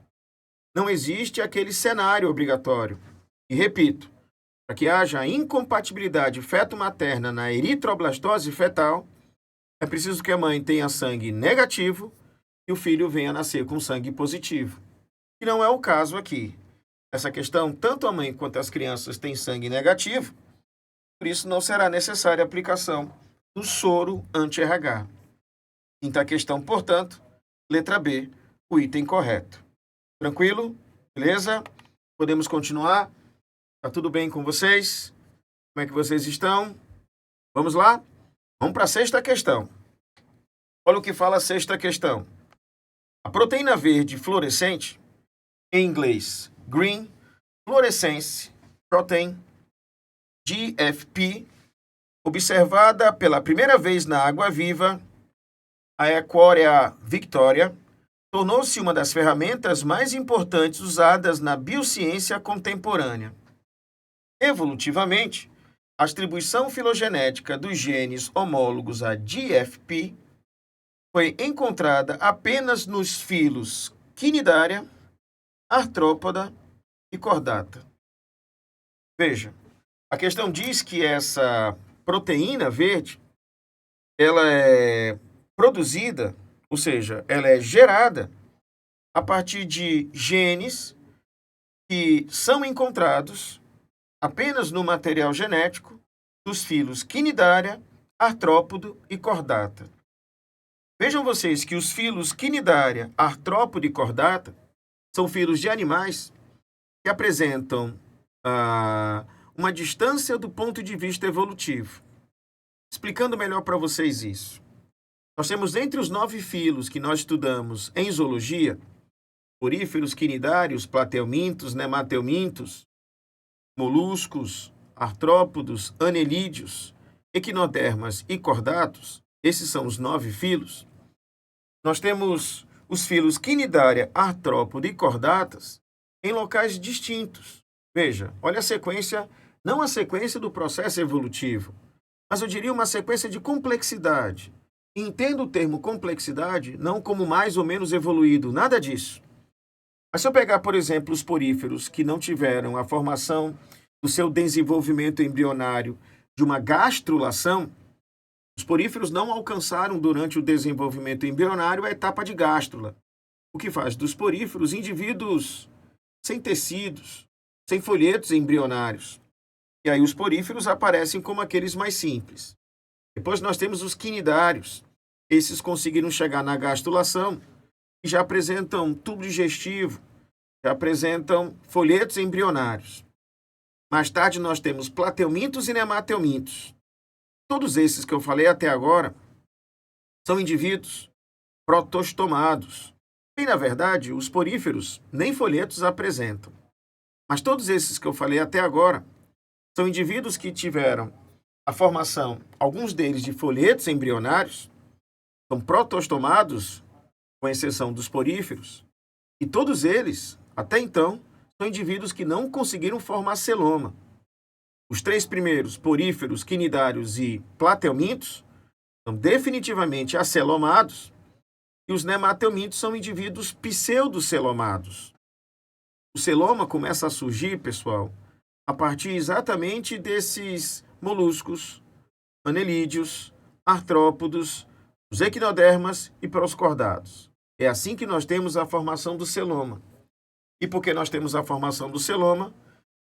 não existe aquele cenário obrigatório. E repito, para que haja incompatibilidade feto-materna na eritroblastose fetal, é preciso que a mãe tenha sangue negativo e o filho venha nascer com sangue positivo. E não é o caso aqui. Essa questão, tanto a mãe quanto as crianças têm sangue negativo, por isso não será necessária a aplicação do soro anti-RH. Quinta questão, portanto, letra B, o item correto. Tranquilo? Beleza? Podemos continuar? Tá tudo bem com vocês? Como é que vocês estão? Vamos lá? Vamos para a sexta questão. Olha o que fala a sexta questão. A proteína verde fluorescente, em inglês, Green Fluorescence Protein, GFP, observada pela primeira vez na água-viva, a Equorea victoria, tornou-se uma das ferramentas mais importantes usadas na biociência contemporânea. Evolutivamente, a distribuição filogenética dos genes homólogos a GFP foi encontrada apenas nos filos Quinidária, Artrópoda e Cordata. Veja, a questão diz que essa proteína verde, ela é produzida, ou seja, ela é gerada a partir de genes que são encontrados apenas no material genético dos filos Quinidária, Artrópodo e Cordata. Vejam vocês que os filos Quinidária, Artrópodo e Cordata são filos de animais que apresentam uma distância do ponto de vista evolutivo. Explicando melhor para vocês isso. Nós temos entre os 9 filos que nós estudamos em zoologia, poríferos, quinidários, plateumintos, nemateumintos, moluscos, artrópodos, anelídeos, equinodermas e cordatos, esses são os 9 filos. Nós temos os filos quinidária, artrópode e cordatas em locais distintos. Veja, olha a sequência, não a sequência do processo evolutivo, mas eu diria uma sequência de complexidade. Entendo o termo complexidade não como mais ou menos evoluído, nada disso. Mas se eu pegar, por exemplo, os poríferos que não tiveram a formação do seu desenvolvimento embrionário de uma gastrulação, os poríferos não alcançaram durante o desenvolvimento embrionário a etapa de gástrula, o que faz dos poríferos indivíduos sem tecidos, sem folhetos embrionários. E aí os poríferos aparecem como aqueles mais simples. Depois nós temos os quinidários. Esses conseguiram chegar na gastrulação e já apresentam tubo digestivo, já apresentam folhetos embrionários. Mais tarde nós temos plateumintos e nemateumintos. Todos esses que eu falei até agora são indivíduos protostomados. E, na verdade, os poríferos nem folhetos apresentam. Mas todos esses que eu falei até agora são indivíduos que tiveram a formação, alguns deles de folhetos embrionários, são protostomados, com exceção dos poríferos, e todos eles, até então, são indivíduos que não conseguiram formar celoma. Os três primeiros, poríferos, quinidários e plateumintos, são definitivamente acelomados, e os nemateumintos são indivíduos pseudocelomados. O celoma começa a surgir, pessoal, a partir exatamente desses moluscos, anelídeos, artrópodos, os equinodermas e proscordados. É assim que nós temos a formação do celoma. E por que nós temos a formação do celoma?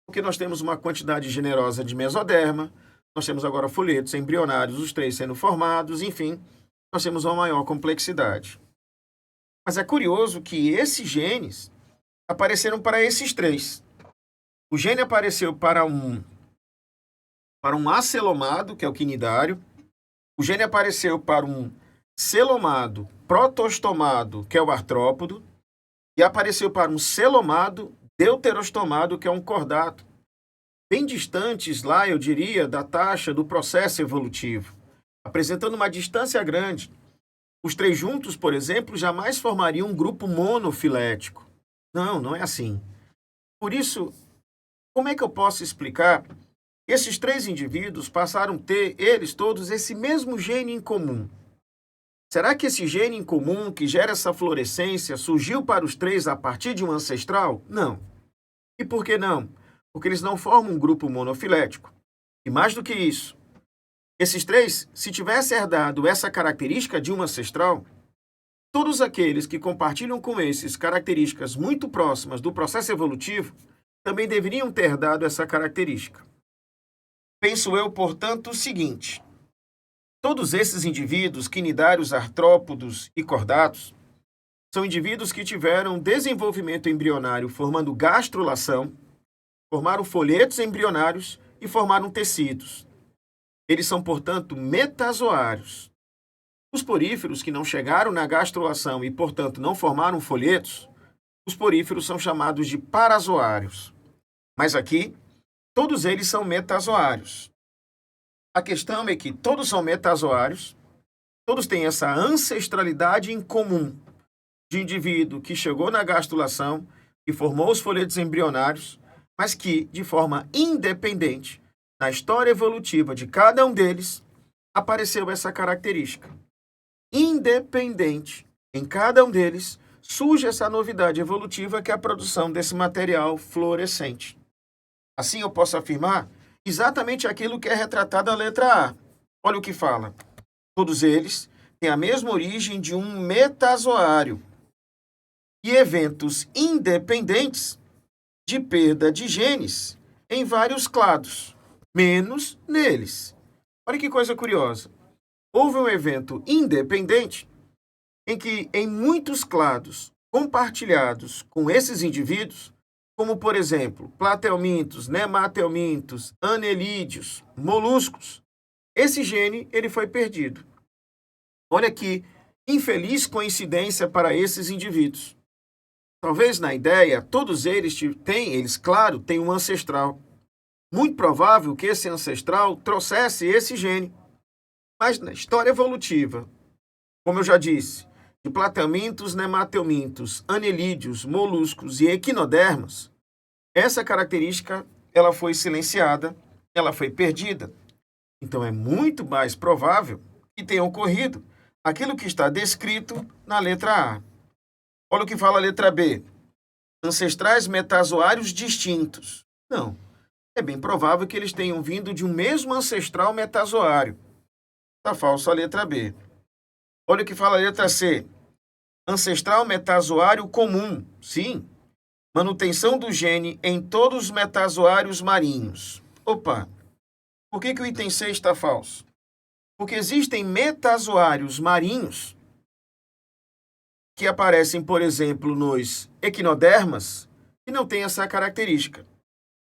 Porque nós temos uma quantidade generosa de mesoderma, nós temos agora folhetos embrionários, os três sendo formados, enfim, nós temos uma maior complexidade. Mas é curioso que esses genes apareceram para esses três. O gene apareceu para um acelomado, que é o quinidário. O gene apareceu para um celomado protostomado, que é o artrópodo. E apareceu para um celomado deuterostomado, que é um cordato. Bem distantes lá, eu diria, da taxa do processo evolutivo. Apresentando uma distância grande. Os três juntos, por exemplo, jamais formariam um grupo monofilético. Não, não é assim. Por isso, como é que eu posso explicar? Esses três indivíduos passaram a ter, eles todos, esse mesmo gene em comum. Será que esse gene em comum que gera essa fluorescência surgiu para os três a partir de um ancestral? Não. E por que não? Porque eles não formam um grupo monofilético. E mais do que isso, esses três, se tivessem herdado essa característica de um ancestral, todos aqueles que compartilham com esses características muito próximas do processo evolutivo também deveriam ter herdado essa característica. Penso eu, portanto, o seguinte: todos esses indivíduos, quinidários, artrópodos e cordatos, são indivíduos que tiveram desenvolvimento embrionário formando gastrulação, formaram folhetos embrionários e formaram tecidos. Eles são, portanto, metazoários. Os poríferos que não chegaram na gastrulação e, portanto, não formaram folhetos, os poríferos são chamados de parazoários. Mas aqui, todos eles são metazoários. A questão é que todos são metazoários, todos têm essa ancestralidade em comum de indivíduo que chegou na gastrulação e formou os folhetos embrionários, mas que, de forma independente, na história evolutiva de cada um deles, apareceu essa característica. Independente, em cada um deles, surge essa novidade evolutiva que é a produção desse material fluorescente. Assim eu posso afirmar exatamente aquilo que é retratado na letra A. Olha o que fala. Todos eles têm a mesma origem de um metazoário e eventos independentes de perda de genes em vários clados, menos neles. Olha que coisa curiosa. Houve um evento independente em que, em muitos clados compartilhados com esses indivíduos, como, por exemplo, plateumintos, nemateumintos, anelídeos, moluscos, esse gene ele foi perdido. Olha que infeliz coincidência para esses indivíduos. Talvez na ideia, todos eles têm um ancestral. Muito provável que esse ancestral trouxesse esse gene. Mas na história evolutiva, como eu já disse, de platamentos, nematelmintos, anelídeos, moluscos e equinodermas, essa característica ela foi silenciada, ela foi perdida. Então, é muito mais provável que tenha ocorrido aquilo que está descrito na letra A. Olha o que fala a letra B. Ancestrais metazoários distintos. Não. É bem provável que eles tenham vindo de um mesmo ancestral metazoário. Está falso a letra B. Olha o que fala a letra C. Ancestral metazoário comum. Sim. Manutenção do gene em todos os metazoários marinhos. Opa! Por que o item C está falso? Porque existem metazoários marinhos que aparecem, por exemplo, nos equinodermas, que não têm essa característica.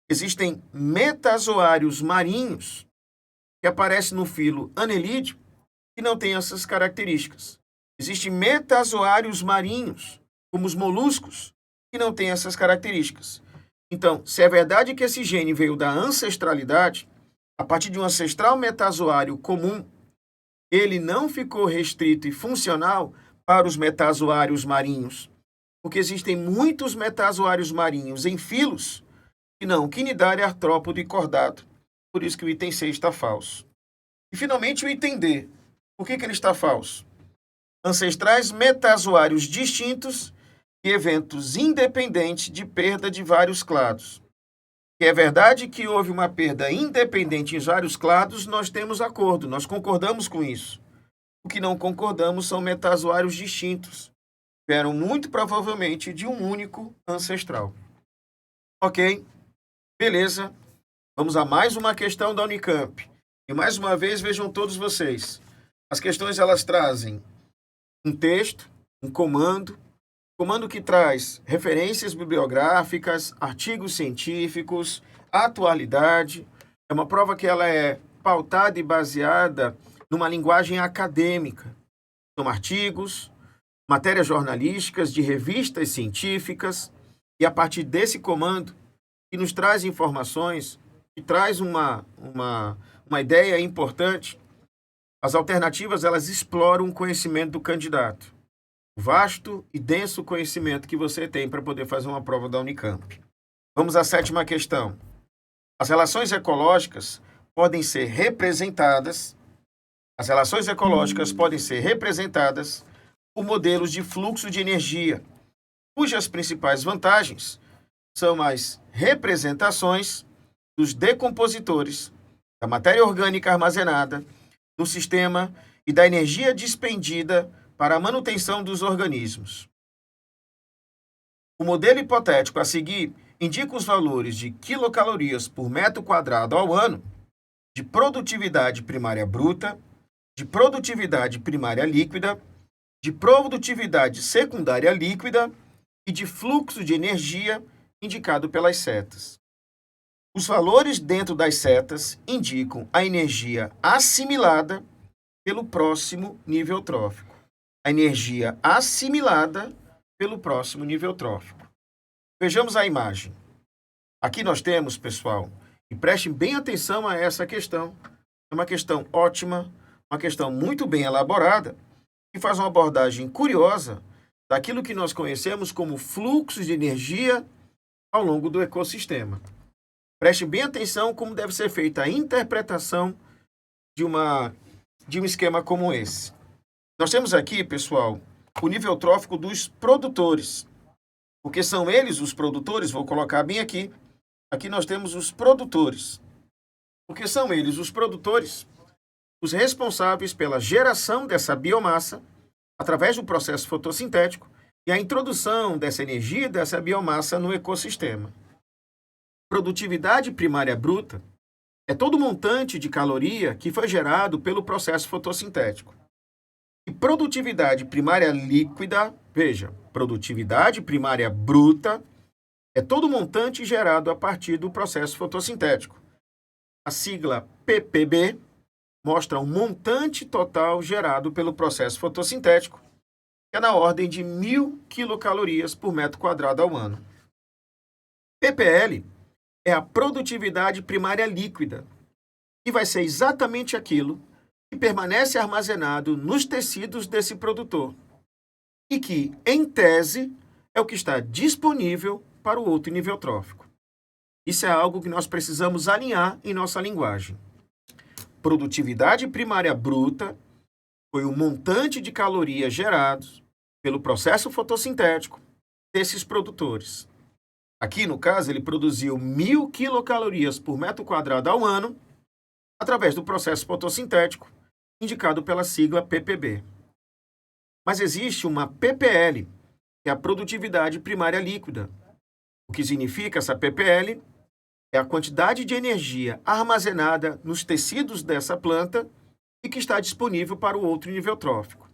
Existem metazoários marinhos que aparecem no filo Annelide, que não têm essas características. Existem metazoários marinhos, como os moluscos, que não têm essas características. Então, se é verdade que esse gene veio da ancestralidade, a partir de um ancestral metazoário comum, ele não ficou restrito e funcional para os metazoários marinhos, porque existem muitos metazoários marinhos em filos que não, quinidário, artrópodo e cordado. Por isso que o item C está falso. E, finalmente, o item D. Por que ele está falso? Ancestrais metazoários distintos e eventos independentes de perda de vários clados. Que é verdade que houve uma perda independente em vários clados, nós temos acordo, nós concordamos com isso. O que não concordamos são metazoários distintos. Vieram muito provavelmente de um único ancestral. Ok? Beleza. Vamos a mais uma questão da Unicamp. E mais uma vez, vejam todos vocês. As questões elas trazem um texto, um comando que traz referências bibliográficas, artigos científicos, atualidade. É uma prova que ela é pautada e baseada numa linguagem acadêmica. São artigos, matérias jornalísticas de revistas científicas, e a partir desse comando, que nos traz informações, que traz uma ideia importante, as alternativas elas exploram o conhecimento do candidato. O vasto e denso conhecimento que você tem para poder fazer uma prova da Unicamp. Vamos à 7ª questão. As relações ecológicas podem ser representadas por modelos de fluxo de energia, cujas principais vantagens são as representações dos decompositores, da matéria orgânica armazenada no sistema e da energia despendida para a manutenção dos organismos. O modelo hipotético a seguir indica os valores de quilocalorias por metro quadrado ao ano de produtividade primária bruta, de produtividade primária líquida, de produtividade secundária líquida e de fluxo de energia indicado pelas setas. Os valores dentro das setas indicam a energia assimilada pelo próximo nível trófico. A energia assimilada pelo próximo nível trófico. Vejamos a imagem. Aqui nós temos, pessoal, e prestem bem atenção a essa questão. É uma questão ótima, uma questão muito bem elaborada, que faz uma abordagem curiosa daquilo que nós conhecemos como fluxos de energia ao longo do ecossistema. Preste bem atenção como deve ser feita a interpretação de um esquema como esse. Nós temos aqui, pessoal, o nível trófico dos produtores. Porque são eles os produtores, vou colocar bem aqui. Aqui nós temos os produtores. Porque são eles os produtores, os responsáveis pela geração dessa biomassa através do processo fotossintético e a introdução dessa energia, dessa biomassa no ecossistema. Produtividade primária bruta é todo o montante de caloria que foi gerado pelo processo fotossintético. E produtividade primária líquida, veja, produtividade primária bruta é todo o montante gerado a partir do processo fotossintético. A sigla ppb mostra o montante total gerado pelo processo fotossintético, que é na ordem de 1.000 quilocalorias por metro quadrado ao ano. ppl é a produtividade primária líquida, e vai ser exatamente aquilo que permanece armazenado nos tecidos desse produtor. e que, em tese, é o que está disponível para o outro nível trófico. Isso é algo que nós precisamos alinhar em nossa linguagem. Produtividade primária bruta foi o montante de calorias gerados pelo processo fotossintético desses produtores. Aqui, no caso, ele produziu 1.000 quilocalorias por metro quadrado ao ano através do processo fotossintético, indicado pela sigla ppb. Mas existe uma ppl, que é a produtividade primária líquida. O que significa essa ppl? É a quantidade de energia armazenada nos tecidos dessa planta e que está disponível para o outro nível trófico.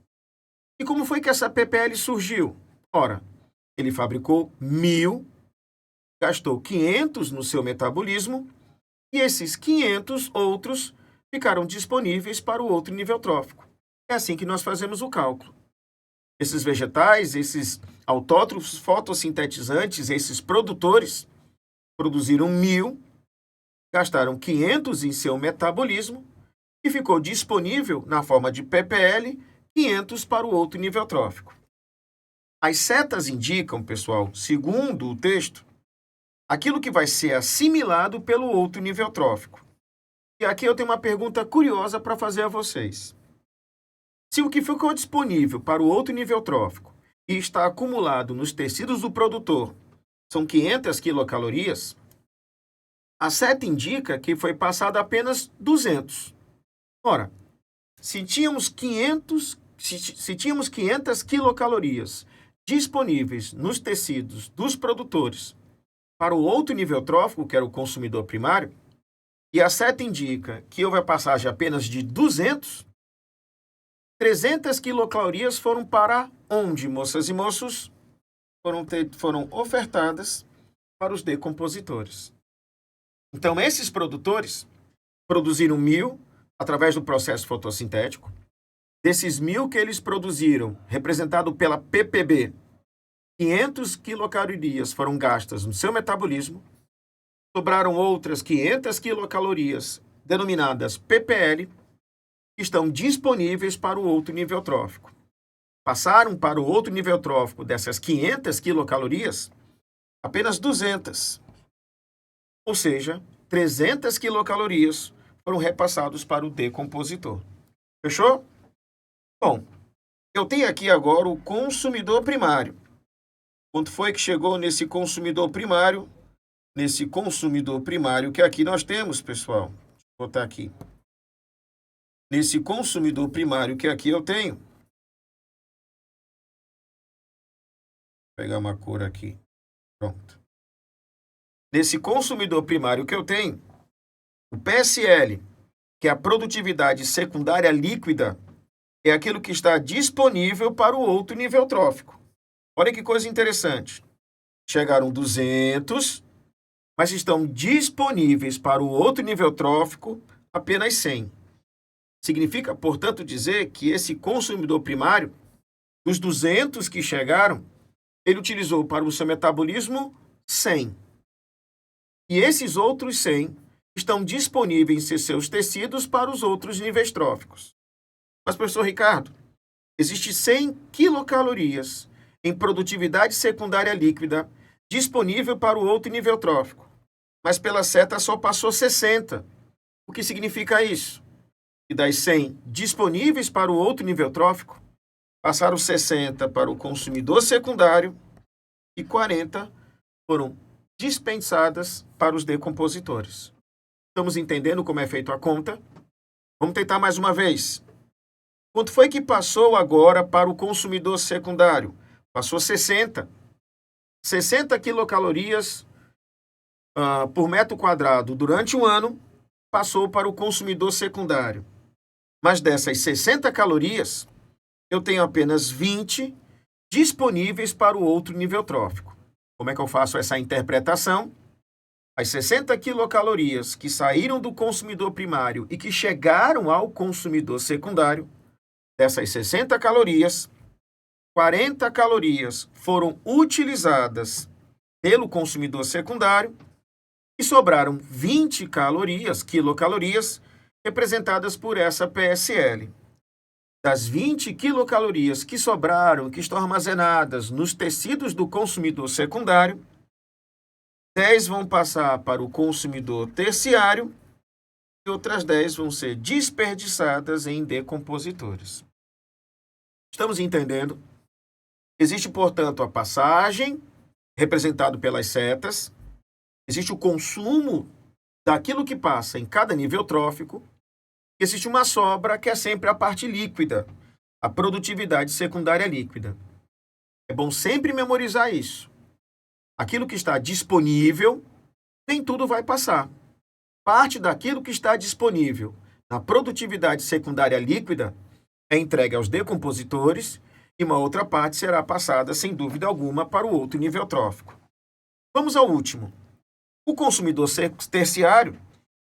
E como foi que essa ppl surgiu? Ora, ele fabricou 1.000, gastou 500 no seu metabolismo e esses 500 outros ficaram disponíveis para o outro nível trófico. É assim que nós fazemos o cálculo. Esses vegetais, esses autótrofos fotossintetizantes, esses produtores, produziram 1.000, gastaram 500 em seu metabolismo e ficou disponível, na forma de ppl, 500 para o outro nível trófico. As setas indicam, pessoal, segundo o texto, aquilo que vai ser assimilado pelo outro nível trófico. E aqui eu tenho uma pergunta curiosa para fazer a vocês. Se o que ficou disponível para o outro nível trófico e está acumulado nos tecidos do produtor são 500 quilocalorias, a seta indica que foi passado apenas 200. Ora, se tínhamos 500 quilocalorias disponíveis nos tecidos dos produtores para o outro nível trófico, que era o consumidor primário, e a seta indica que houve a passagem apenas de 200, 300 quilocalorias foram para onde, moças e moços? Foram ofertadas para os decompositores. Então, esses produtores produziram 1.000 através do processo fotossintético. Desses 1.000 que eles produziram, representado pela ppb, 500 quilocalorias foram gastas no seu metabolismo, sobraram outras 500 quilocalorias, denominadas ppl, que estão disponíveis para o outro nível trófico. Passaram para o outro nível trófico dessas 500 quilocalorias apenas 200. Ou seja, 300 quilocalorias foram repassados para o decompositor. Fechou? Bom, eu tenho aqui agora o consumidor primário. Quanto foi que chegou nesse consumidor primário? Nesse consumidor primário que aqui nós temos, pessoal. Vou botar aqui. Nesse consumidor primário que aqui eu tenho. Vou pegar uma cor aqui. Pronto. Nesse consumidor primário que eu tenho, o PSL, que é a produtividade secundária líquida, é aquilo que está disponível para o outro nível trófico. Olha que coisa interessante. Chegaram 200, mas estão disponíveis para o outro nível trófico apenas 100. Significa, portanto, dizer que esse consumidor primário, dos 200 que chegaram, ele utilizou para o seu metabolismo 100. E esses outros 100 estão disponíveis em seus tecidos para os outros níveis tróficos. Mas, professor Ricardo, existe 100 quilocalorias em produtividade secundária líquida disponível para o outro nível trófico, mas pela seta só passou 60. O que significa isso? E das 100 disponíveis para o outro nível trófico, passaram 60 para o consumidor secundário e 40 foram dispensadas para os decompositores. Estamos entendendo como é feita a conta? Vamos tentar mais uma vez. Quanto foi que passou agora para o consumidor secundário? Passou 60. 60 quilocalorias por metro quadrado durante um ano passou para o consumidor secundário. Mas dessas 60 calorias, eu tenho apenas 20 disponíveis para o outro nível trófico. Como é que eu faço essa interpretação? As 60 quilocalorias que saíram do consumidor primário e que chegaram ao consumidor secundário, dessas 60 calorias, 40 calorias foram utilizadas pelo consumidor secundário e sobraram 20 quilocalorias, representadas por essa PSL. das 20 quilocalorias que sobraram, que estão armazenadas nos tecidos do consumidor secundário, 10 vão passar para o consumidor terciário e outras 10 vão ser desperdiçadas em decompositores. Estamos entendendo? Existe, portanto, a passagem, representado pelas setas, existe o consumo daquilo que passa em cada nível trófico, existe uma sobra que é sempre a parte líquida, a produtividade secundária líquida. É bom sempre memorizar isso. Aquilo que está disponível, nem tudo vai passar. Parte daquilo que está disponível na produtividade secundária líquida é entregue aos decompositores e uma outra parte será passada, sem dúvida alguma, para o outro nível trófico. Vamos ao último. O consumidor terciário,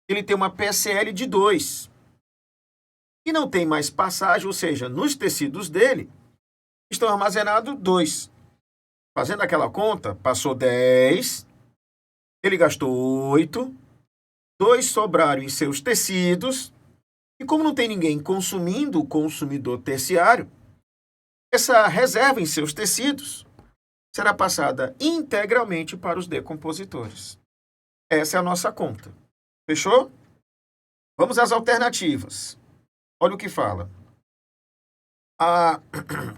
ele tem uma PSL de 2 e não tem mais passagem, ou seja, nos tecidos dele estão armazenados 2. Fazendo aquela conta, passou 10, ele gastou 8, 2 sobraram em seus tecidos, e como não tem ninguém consumindo o consumidor terciário, essa reserva em seus tecidos será passada integralmente para os decompositores. Essa é a nossa conta. Fechou? Vamos às alternativas. Olha o que fala.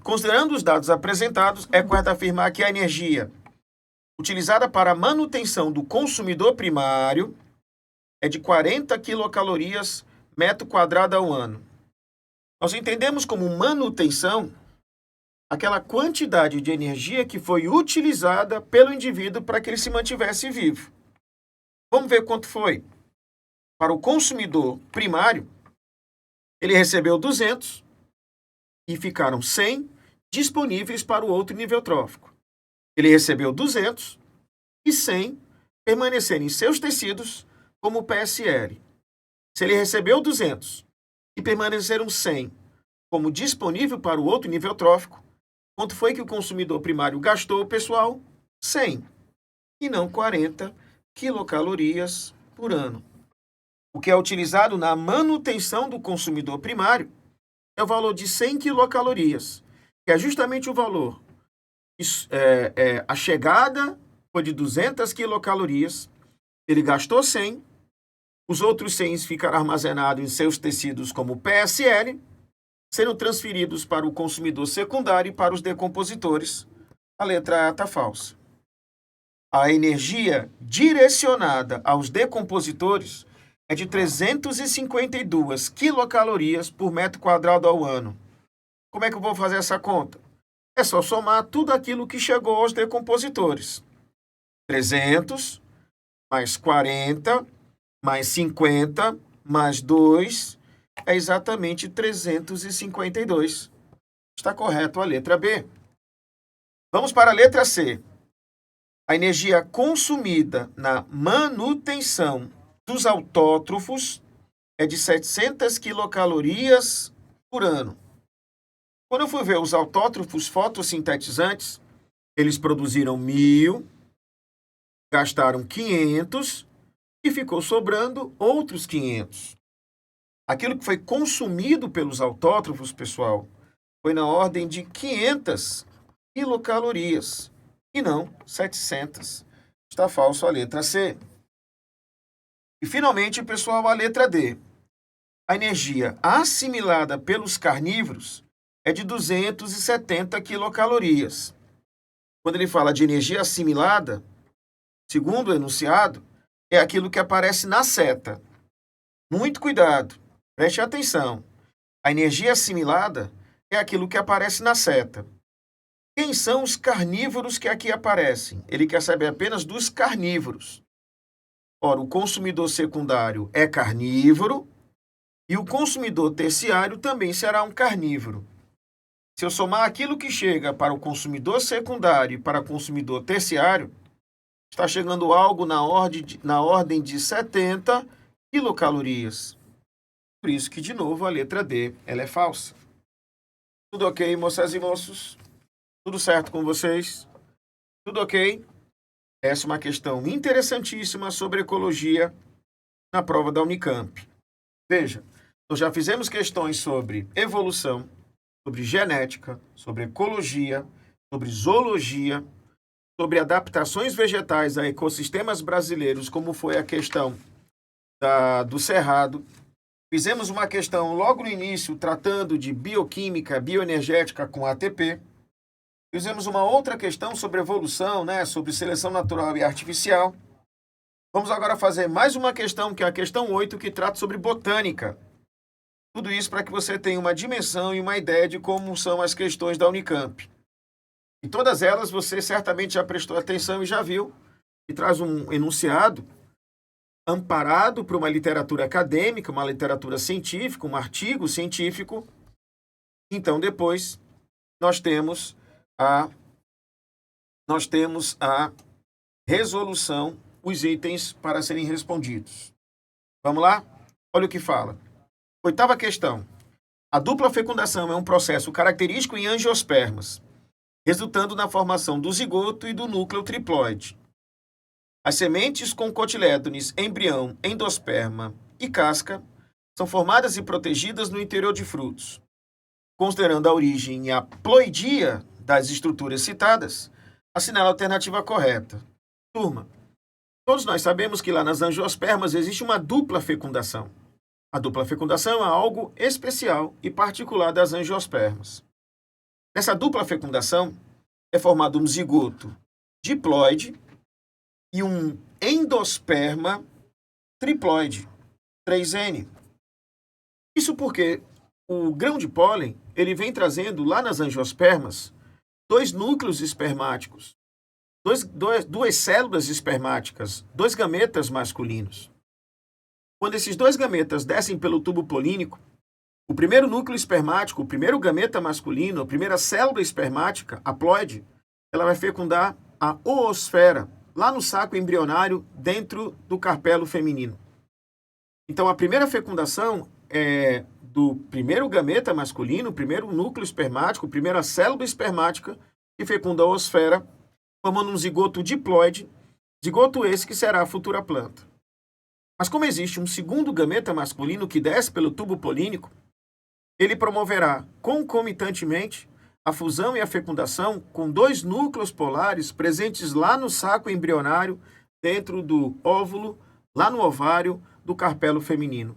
Considerando os dados apresentados, é correto afirmar que a energia utilizada para a manutenção do consumidor primário é de 40 quilocalorias metro quadrado ao ano. Nós entendemos como manutenção aquela quantidade de energia que foi utilizada pelo indivíduo para que ele se mantivesse vivo. Vamos ver quanto foi. Para o consumidor primário, ele recebeu 200 e ficaram 100 disponíveis para o outro nível trófico. Ele recebeu 200 e 100 permaneceram em seus tecidos como PSL. Se ele recebeu 200 e permaneceram 100 como disponível para o outro nível trófico, quanto foi que o consumidor primário gastou, pessoal? 100 e não 40 quilocalorias por ano. O que é utilizado na manutenção do consumidor primário é o valor de 100 quilocalorias, que é justamente o valor. A chegada foi de 200 quilocalorias, ele gastou 100, os outros 100 ficaram armazenados em seus tecidos como PSL, sendo transferidos para o consumidor secundário e para os decompositores. A letra A está falsa. A energia direcionada aos decompositores é de 352 quilocalorias por metro quadrado ao ano. Como é que eu vou fazer essa conta? É só somar tudo aquilo que chegou aos decompositores. 300 mais 40 mais 50 mais 2 é exatamente 352. Está correto a letra B. Vamos para a letra C. A energia consumida na manutenção dos autótrofos é de 700 quilocalorias por ano. Quando eu fui ver os autótrofos fotossintetizantes, eles produziram 1.000, gastaram 500 e ficou sobrando outros 500. Aquilo que foi consumido pelos autótrofos, pessoal, foi na ordem de 500 quilocalorias e não 700. Está falso a letra C. E, finalmente, pessoal, a letra D. A energia assimilada pelos carnívoros é de 270 quilocalorias. Quando ele fala de energia assimilada, segundo o enunciado, é aquilo que aparece na seta. Muito cuidado, preste atenção. A energia assimilada é aquilo que aparece na seta. Quem são os carnívoros que aqui aparecem? Ele quer saber apenas dos carnívoros. Ora, o consumidor secundário é carnívoro e o consumidor terciário também será um carnívoro. Se eu somar aquilo que chega para o consumidor secundário e para o consumidor terciário, está chegando algo na ordem de 70 quilocalorias. Por isso que, de novo, a letra D ela é falsa. Tudo ok, moças e moços? Tudo certo com vocês? Tudo ok? Essa é uma questão interessantíssima sobre ecologia na prova da Unicamp. Veja, nós já fizemos questões sobre evolução, sobre genética, sobre ecologia, sobre zoologia, sobre adaptações vegetais a ecossistemas brasileiros, como foi a questão do cerrado. Fizemos uma questão logo no início tratando de bioquímica, bioenergética com ATP. Fizemos uma outra questão sobre evolução, sobre seleção natural e artificial. Vamos agora fazer mais uma questão, que é a questão 8, que trata sobre botânica. Tudo isso para que você tenha uma dimensão e uma ideia de como são as questões da Unicamp. E todas elas você certamente já prestou atenção e já viu, que traz um enunciado amparado por uma literatura acadêmica, uma literatura científica, um artigo científico. Então, depois, nós temos a resolução, os itens para serem respondidos. Vamos lá? Olha o que fala. 8ª questão. A dupla fecundação é um processo característico em angiospermas, resultando na formação do zigoto e do núcleo triploide. As sementes com cotilédones, embrião, endosperma e casca são formadas e protegidas no interior de frutos. Considerando a origem e a ploidia das estruturas citadas, assinala a alternativa correta. Turma, todos nós sabemos que lá nas angiospermas existe uma dupla fecundação. A dupla fecundação é algo especial e particular das angiospermas. Nessa dupla fecundação é formado um zigoto diploide e um endosperma triploide, 3N. Isso porque o grão de pólen ele vem trazendo lá nas angiospermas 2 núcleos espermáticos, duas células espermáticas, 2 gametas masculinos. Quando esses 2 gametas descem pelo tubo polínico, o primeiro núcleo espermático, o primeiro gameta masculino, a primeira célula espermática, a ploide, ela vai fecundar a oosfera, lá no saco embrionário, dentro do carpelo feminino. Então, a primeira fecundação é do primeiro gameta masculino, o primeiro núcleo espermático, a primeira célula espermática, que fecunda a oosfera, formando um zigoto diploide, zigoto esse que será a futura planta. Mas como existe um segundo gameta masculino que desce pelo tubo polínico, ele promoverá concomitantemente a fusão e a fecundação com 2 núcleos polares presentes lá no saco embrionário, dentro do óvulo, lá no ovário do carpelo feminino.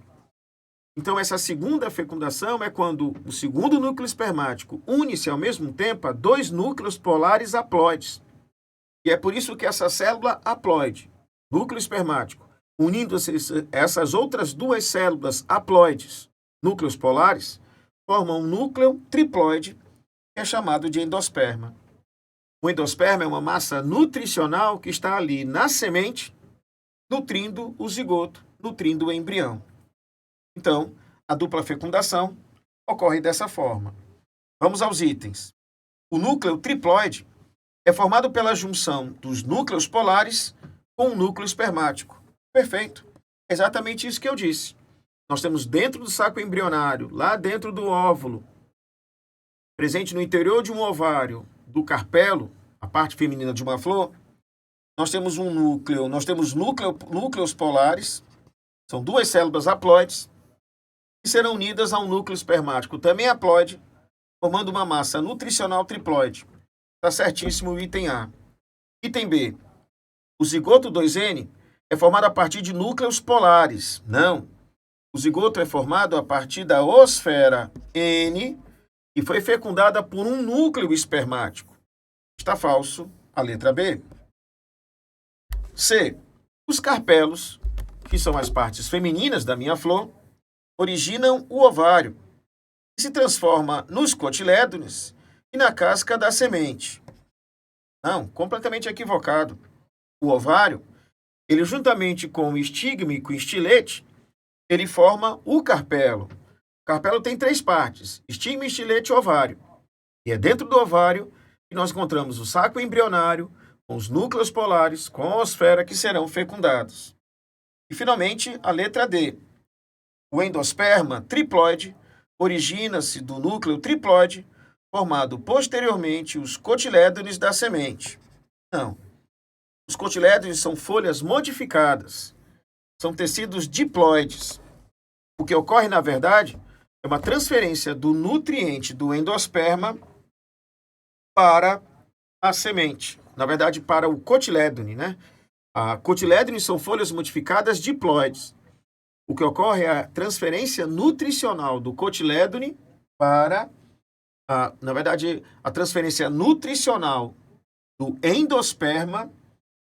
Então, essa segunda fecundação é quando o segundo núcleo espermático une-se ao mesmo tempo a 2 núcleos polares haploides. E é por isso que essa célula haploide, núcleo espermático, unindo essas outras 2 células haploides, núcleos polares, formam um núcleo triploide, que é chamado de endosperma. O endosperma é uma massa nutricional que está ali na semente, nutrindo o zigoto, nutrindo o embrião. Então, a dupla fecundação ocorre dessa forma. Vamos aos itens. O núcleo triploide é formado pela junção dos núcleos polares com o núcleo espermático. Perfeito. É exatamente isso que eu disse. Nós temos dentro do saco embrionário, lá dentro do óvulo, presente no interior de um ovário, do carpelo, a parte feminina de uma flor, nós temos núcleos polares, são 2 células haploides, que serão unidas a um núcleo espermático também haploide, formando uma massa nutricional triploide. Está certíssimo o item A. Item B. O zigoto 2N é formado a partir de núcleos polares. Não. O zigoto é formado a partir da oosfera N, e foi fecundada por um núcleo espermático. Está falso a letra B. C. Os carpelos, que são as partes femininas da minha flor, originam o ovário, que se transforma nos cotilédones e na casca da semente. Não, completamente equivocado. O ovário, ele juntamente com o estigma e com o estilete, ele forma o carpelo. O carpelo tem 3 partes, estigma, estilete e ovário. E é dentro do ovário que nós encontramos o saco embrionário, com os núcleos polares, com a oosfera que serão fecundados. E, finalmente, a letra D. O endosperma triploide origina-se do núcleo triploide, formado posteriormente os cotilédones da semente. Não. Os cotilédones são folhas modificadas. São tecidos diploides. O que ocorre, na verdade, É uma transferência do nutriente do endosperma para a semente. Na verdade, para o cotilédone, né? A cotilédone são folhas modificadas diploides. O que ocorre é a transferência nutricional do cotilédone para, na verdade, a transferência nutricional do endosperma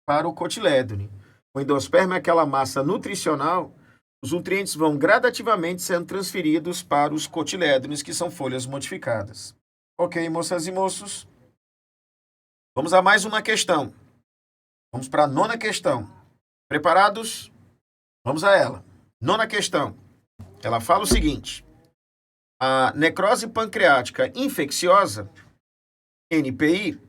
para o cotilédone. O endosperma é aquela massa nutricional, os nutrientes vão gradativamente sendo transferidos para os cotilédones, que são folhas modificadas. Ok, moças e moços? Vamos a mais uma questão. Vamos para a 9ª questão. Preparados? Vamos a ela. 9ª questão. Ela fala o seguinte: a necrose pancreática infecciosa, NPI,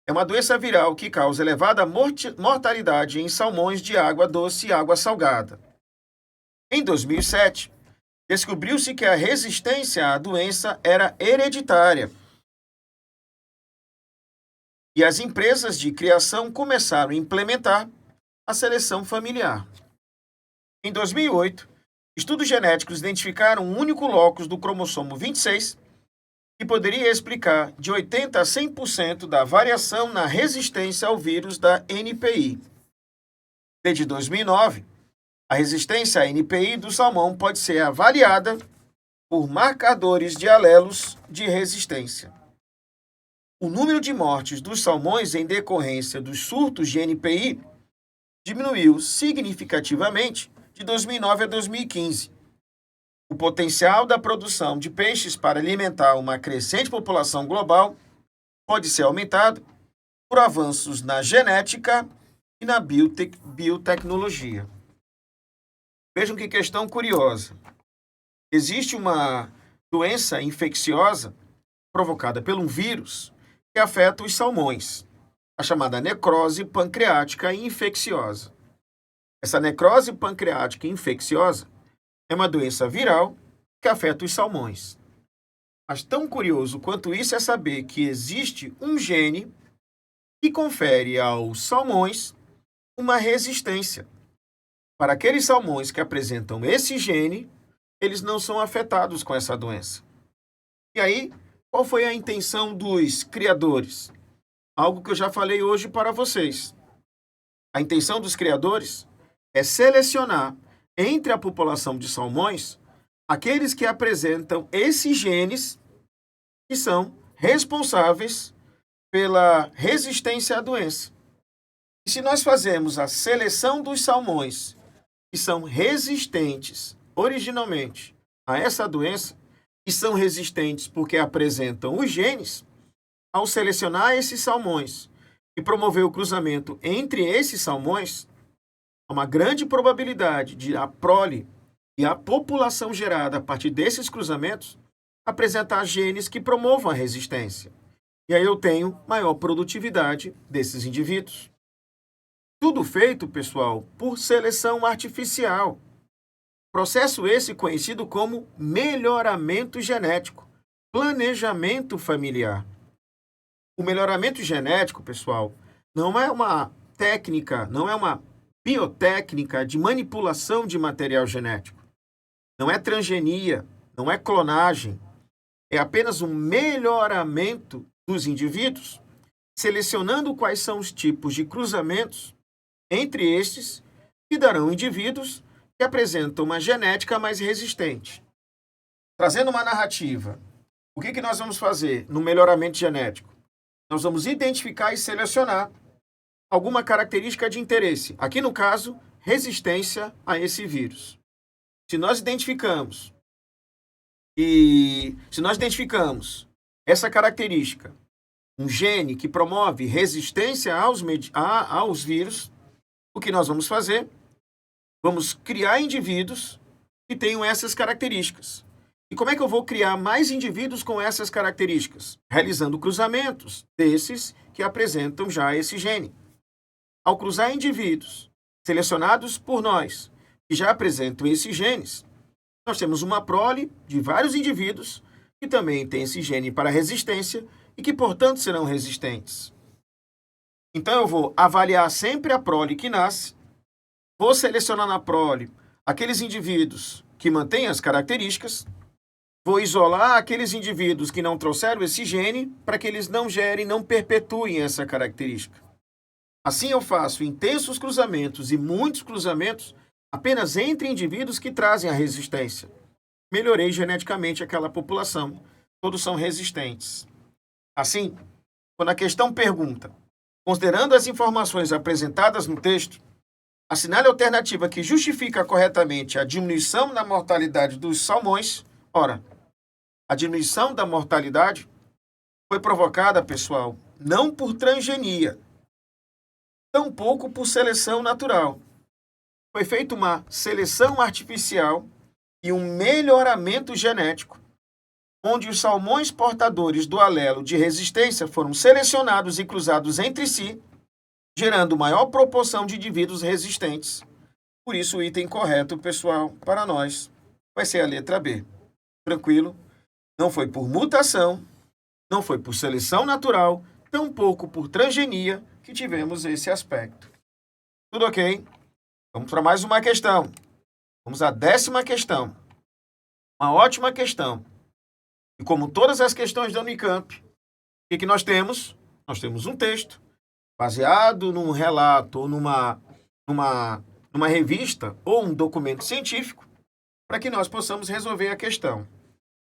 é uma doença viral que causa elevada mortalidade em salmões de água doce e água salgada. Em 2007, descobriu-se que a resistência à doença era hereditária. E as empresas de criação começaram a implementar a seleção familiar. Em 2008, estudos genéticos identificaram um único locus do cromossomo 26 que poderia explicar de 80% a 100% da variação na resistência ao vírus da NPI. Desde 2009, a resistência à NPI do salmão pode ser avaliada por marcadores de alelos de resistência. O número de mortes dos salmões em decorrência dos surtos de NPI diminuiu significativamente de 2009 a 2015. O potencial da produção de peixes para alimentar uma crescente população global pode ser aumentado por avanços na genética e na biotecnologia. Vejam que questão curiosa. Existe uma doença infecciosa provocada por um vírus que afeta os salmões, a chamada necrose pancreática infecciosa. Essa necrose pancreática infecciosa é uma doença viral que afeta os salmões. Mas tão curioso quanto isso é saber que existe um gene que confere aos salmões uma resistência. Para aqueles salmões que apresentam esse gene, eles não são afetados com essa doença. E aí, qual foi a intenção dos criadores? Algo que eu já falei hoje para vocês. A intenção dos criadores é selecionar entre a população de salmões aqueles que apresentam esses genes que são responsáveis pela resistência à doença. E se nós fazemos a seleção dos salmões que são resistentes originalmente a essa doença, e são resistentes porque apresentam os genes, ao selecionar esses salmões e promover o cruzamento entre esses salmões, há uma grande probabilidade de a prole e a população gerada a partir desses cruzamentos apresentar genes que promovam a resistência. E aí eu tenho maior produtividade desses indivíduos. Tudo feito, pessoal, por seleção artificial. Processo esse conhecido como melhoramento genético, planejamento familiar. O melhoramento genético, pessoal, não é uma técnica, não é uma biotécnica de manipulação de material genético. Não é transgenia, não é clonagem. É apenas um melhoramento dos indivíduos, selecionando quais são os tipos de cruzamentos entre estes que darão indivíduos que apresentam uma genética mais resistente. Trazendo uma narrativa, o que nós vamos fazer no melhoramento genético? Nós vamos identificar e selecionar alguma característica de interesse. Aqui, no caso, resistência a esse vírus. Se nós identificamos essa característica, um gene que promove resistência aos vírus, o que nós vamos fazer? Vamos criar indivíduos que tenham essas características. E como é que eu vou criar mais indivíduos com essas características? Realizando cruzamentos desses que apresentam já esse gene. Ao cruzar indivíduos selecionados por nós, que já apresentam esses genes, nós temos uma prole de vários indivíduos que também têm esse gene para resistência e que, portanto, serão resistentes. Então, eu vou avaliar sempre a prole que nasce, vou selecionar na prole aqueles indivíduos que mantêm as características Vou isolar aqueles indivíduos que não trouxeram esse gene para que eles não gerem, não perpetuem essa característica. Assim eu faço intensos cruzamentos e muitos cruzamentos apenas entre indivíduos que trazem a resistência. Melhorei geneticamente aquela população. Todos são resistentes. Assim, quando a questão pergunta, considerando as informações apresentadas no texto, assinale a alternativa que justifica corretamente a diminuição na mortalidade dos salmões. Ora, a diminuição da mortalidade foi provocada, pessoal, não por transgenia, tampouco por seleção natural. Foi feita uma seleção artificial e um melhoramento genético, onde os salmões portadores do alelo de resistência foram selecionados e cruzados entre si, gerando maior proporção de indivíduos resistentes. Por isso, o item correto, pessoal, para nós, vai ser a letra B. Tranquilo? Não foi por mutação, não foi por seleção natural, tampouco por transgenia que tivemos esse aspecto. Tudo ok? Vamos para mais uma questão. Vamos à 10ª questão. Uma ótima questão. E como todas as questões da Unicamp, o que nós temos? Nós temos um texto baseado num relato ou numa revista ou um documento científico para que nós possamos resolver a questão.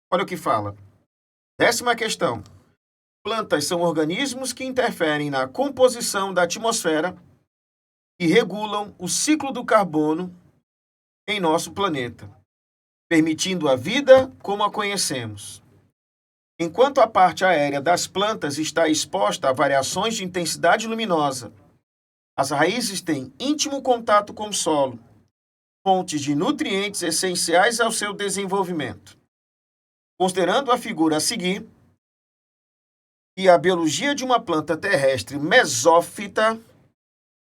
Olha o que fala. 10ª questão. Plantas são organismos que interferem na composição da atmosfera e regulam o ciclo do carbono em nosso planeta, permitindo a vida como a conhecemos. Enquanto a parte aérea das plantas está exposta a variações de intensidade luminosa, as raízes têm íntimo contato com o solo, fontes de nutrientes essenciais ao seu desenvolvimento. Considerando a figura a seguir, e a biologia de uma planta terrestre mesófita,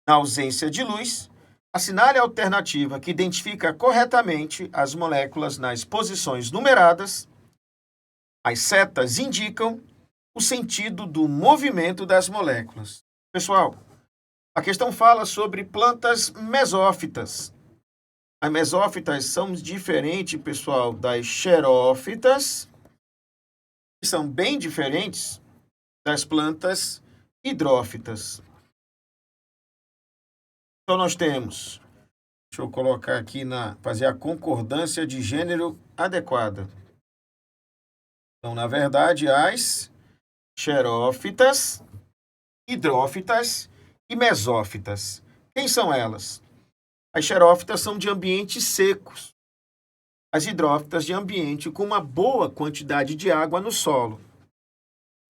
na ausência de luz, assinale a alternativa que identifica corretamente as moléculas nas posições numeradas. As setas indicam o sentido do movimento das moléculas. Pessoal, a questão fala sobre plantas mesófitas. As mesófitas são diferentes, pessoal, das xerófitas, que são bem diferentes das plantas hidrófitas. Então, nós temos, deixa eu colocar aqui, fazer a concordância de gênero adequada. Então, na verdade, as xerófitas, hidrófitas e mesófitas. Quem são elas? As xerófitas são de ambientes secos. As hidrófitas de ambiente com uma boa quantidade de água no solo.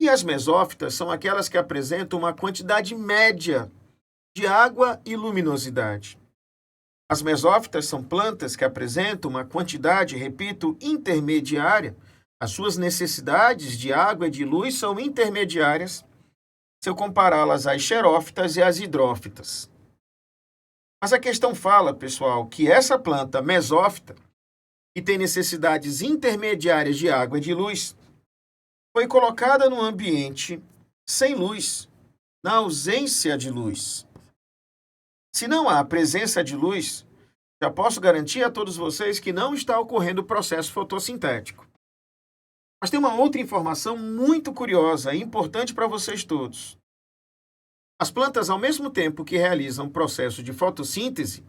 E as mesófitas são aquelas que apresentam uma quantidade média de água e luminosidade. As mesófitas são plantas que apresentam uma quantidade, repito, intermediária. As suas necessidades de água e de luz são intermediárias se eu compará-las às xerófitas e às hidrófitas. Mas a questão fala, pessoal, que essa planta mesófita, que tem necessidades intermediárias de água e de luz, foi colocada num ambiente sem luz, na ausência de luz. Se não há presença de luz, já posso garantir a todos vocês que não está ocorrendo o processo fotossintético. Mas tem uma outra informação muito curiosa e importante para vocês todos. As plantas, ao mesmo tempo que realizam o processo de fotossíntese,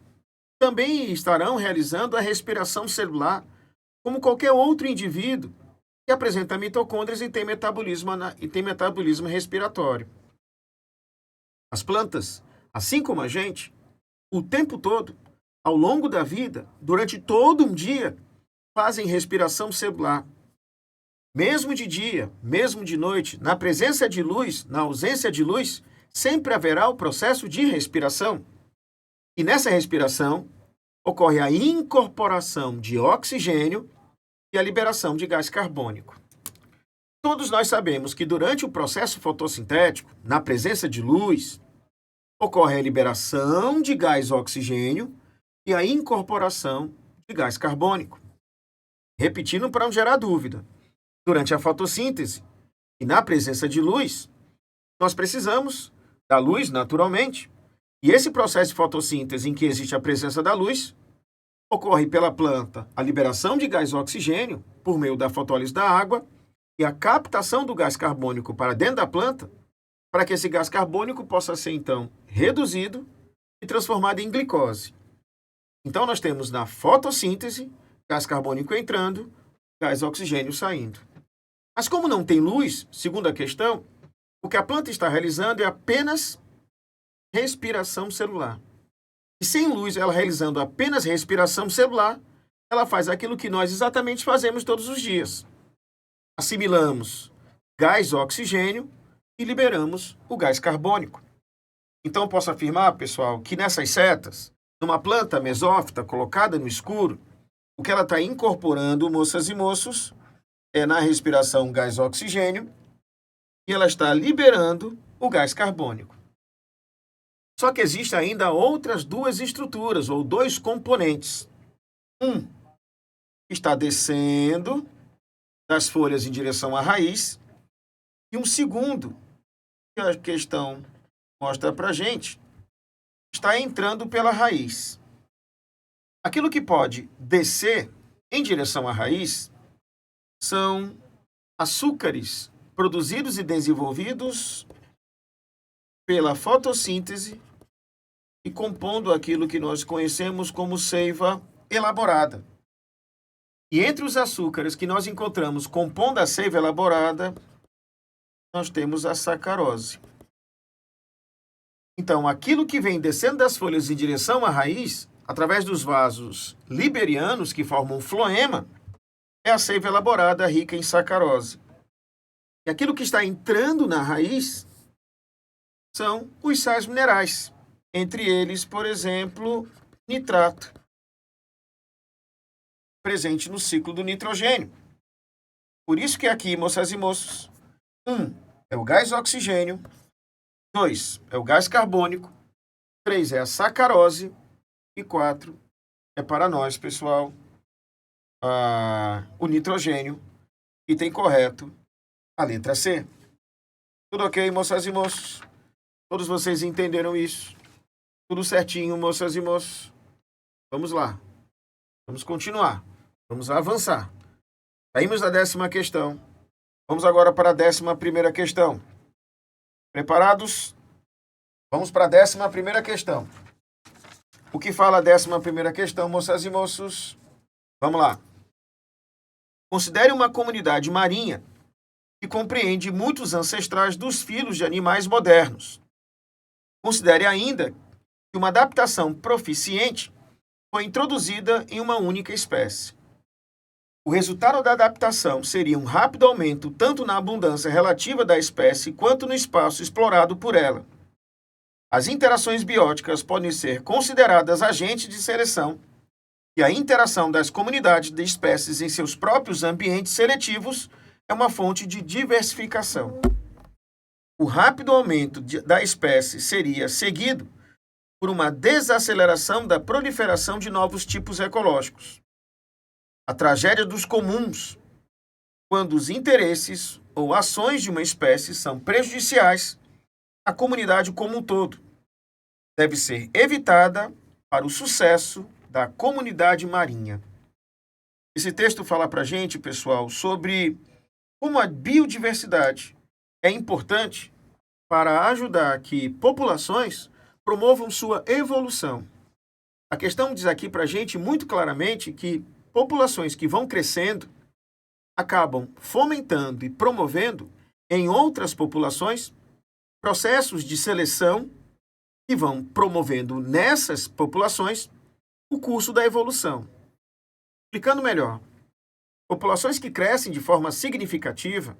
também estarão realizando a respiração celular, como qualquer outro indivíduo que apresenta mitocôndrias e tem metabolismo respiratório. As plantas, assim como a gente, o tempo todo, ao longo da vida, durante todo um dia, fazem respiração celular. Mesmo de dia, mesmo de noite, na presença de luz, na ausência de luz, sempre haverá o processo de respiração. E nessa respiração, ocorre a incorporação de oxigênio e a liberação de gás carbônico. Todos nós sabemos que durante o processo fotossintético, na presença de luz, ocorre a liberação de gás oxigênio e a incorporação de gás carbônico. Repetindo para não gerar dúvida, durante a fotossíntese e na presença de luz, nós precisamos da luz naturalmente, e esse processo de fotossíntese em que existe a presença da luz Ocorre pela planta a liberação de gás oxigênio por meio da fotólise da água e a captação do gás carbônico para dentro da planta, para que esse gás carbônico possa ser, então, reduzido e transformado em glicose. Então, nós temos na fotossíntese, gás carbônico entrando, gás oxigênio saindo. Mas como não tem luz, segundo a questão, o que a planta está realizando é apenas respiração celular. E sem luz, ela realizando apenas respiração celular, ela faz aquilo que nós exatamente fazemos todos os dias. Assimilamos gás oxigênio e liberamos o gás carbônico. Então, posso afirmar, pessoal, que nessas setas, numa planta mesófita colocada no escuro, o que ela está incorporando, moças e moços, é na respiração gás oxigênio e ela está liberando o gás carbônico. Só que existem ainda outras duas estruturas, ou dois componentes. Um está descendo das folhas em direção à raiz, e um segundo, que a questão mostra para a gente, está entrando pela raiz. Aquilo que pode descer em direção à raiz são açúcares produzidos e desenvolvidos pela fotossíntese e compondo aquilo que nós conhecemos como seiva elaborada. E entre os açúcares que nós encontramos compondo a seiva elaborada, nós temos a sacarose. Então, aquilo que vem descendo das folhas em direção à raiz, através dos vasos liberianos que formam floema, é a seiva elaborada rica em sacarose. E aquilo que está entrando na raiz são os sais minerais, entre eles, por exemplo, nitrato, presente no ciclo do nitrogênio. Por isso que aqui, moças e moços, 1 é o gás oxigênio, 2 é o gás carbônico, 3 é a sacarose e 4 é para nós, pessoal, o nitrogênio, item correto, a letra C. Tudo ok, moças e moços? Todos vocês entenderam isso? Tudo certinho, moças e moços? Vamos lá. Vamos continuar. Vamos avançar. Saímos da 10ª questão. Vamos agora para a 11ª questão. Preparados? Vamos para a 11ª questão. O que fala a 11ª questão, moças e moços? Vamos lá. Considere uma comunidade marinha que compreende muitos ancestrais dos filos de animais modernos. Considere ainda que uma adaptação proficiente foi introduzida em uma única espécie. O resultado da adaptação seria um rápido aumento tanto na abundância relativa da espécie quanto no espaço explorado por ela. As interações bióticas podem ser consideradas agentes de seleção e a interação das comunidades de espécies em seus próprios ambientes seletivos é uma fonte de diversificação. O rápido aumento da espécie seria seguido por uma desaceleração da proliferação de novos tipos ecológicos. A tragédia dos comuns, quando os interesses ou ações de uma espécie são prejudiciais à comunidade como um todo, deve ser evitada para o sucesso da comunidade marinha. Esse texto fala para a gente, pessoal, sobre como a biodiversidade é importante para ajudar que populações promovam sua evolução. A questão diz aqui para a gente muito claramente que populações que vão crescendo acabam fomentando e promovendo em outras populações processos de seleção que vão promovendo nessas populações o curso da evolução. Explicando melhor, populações que crescem de forma significativa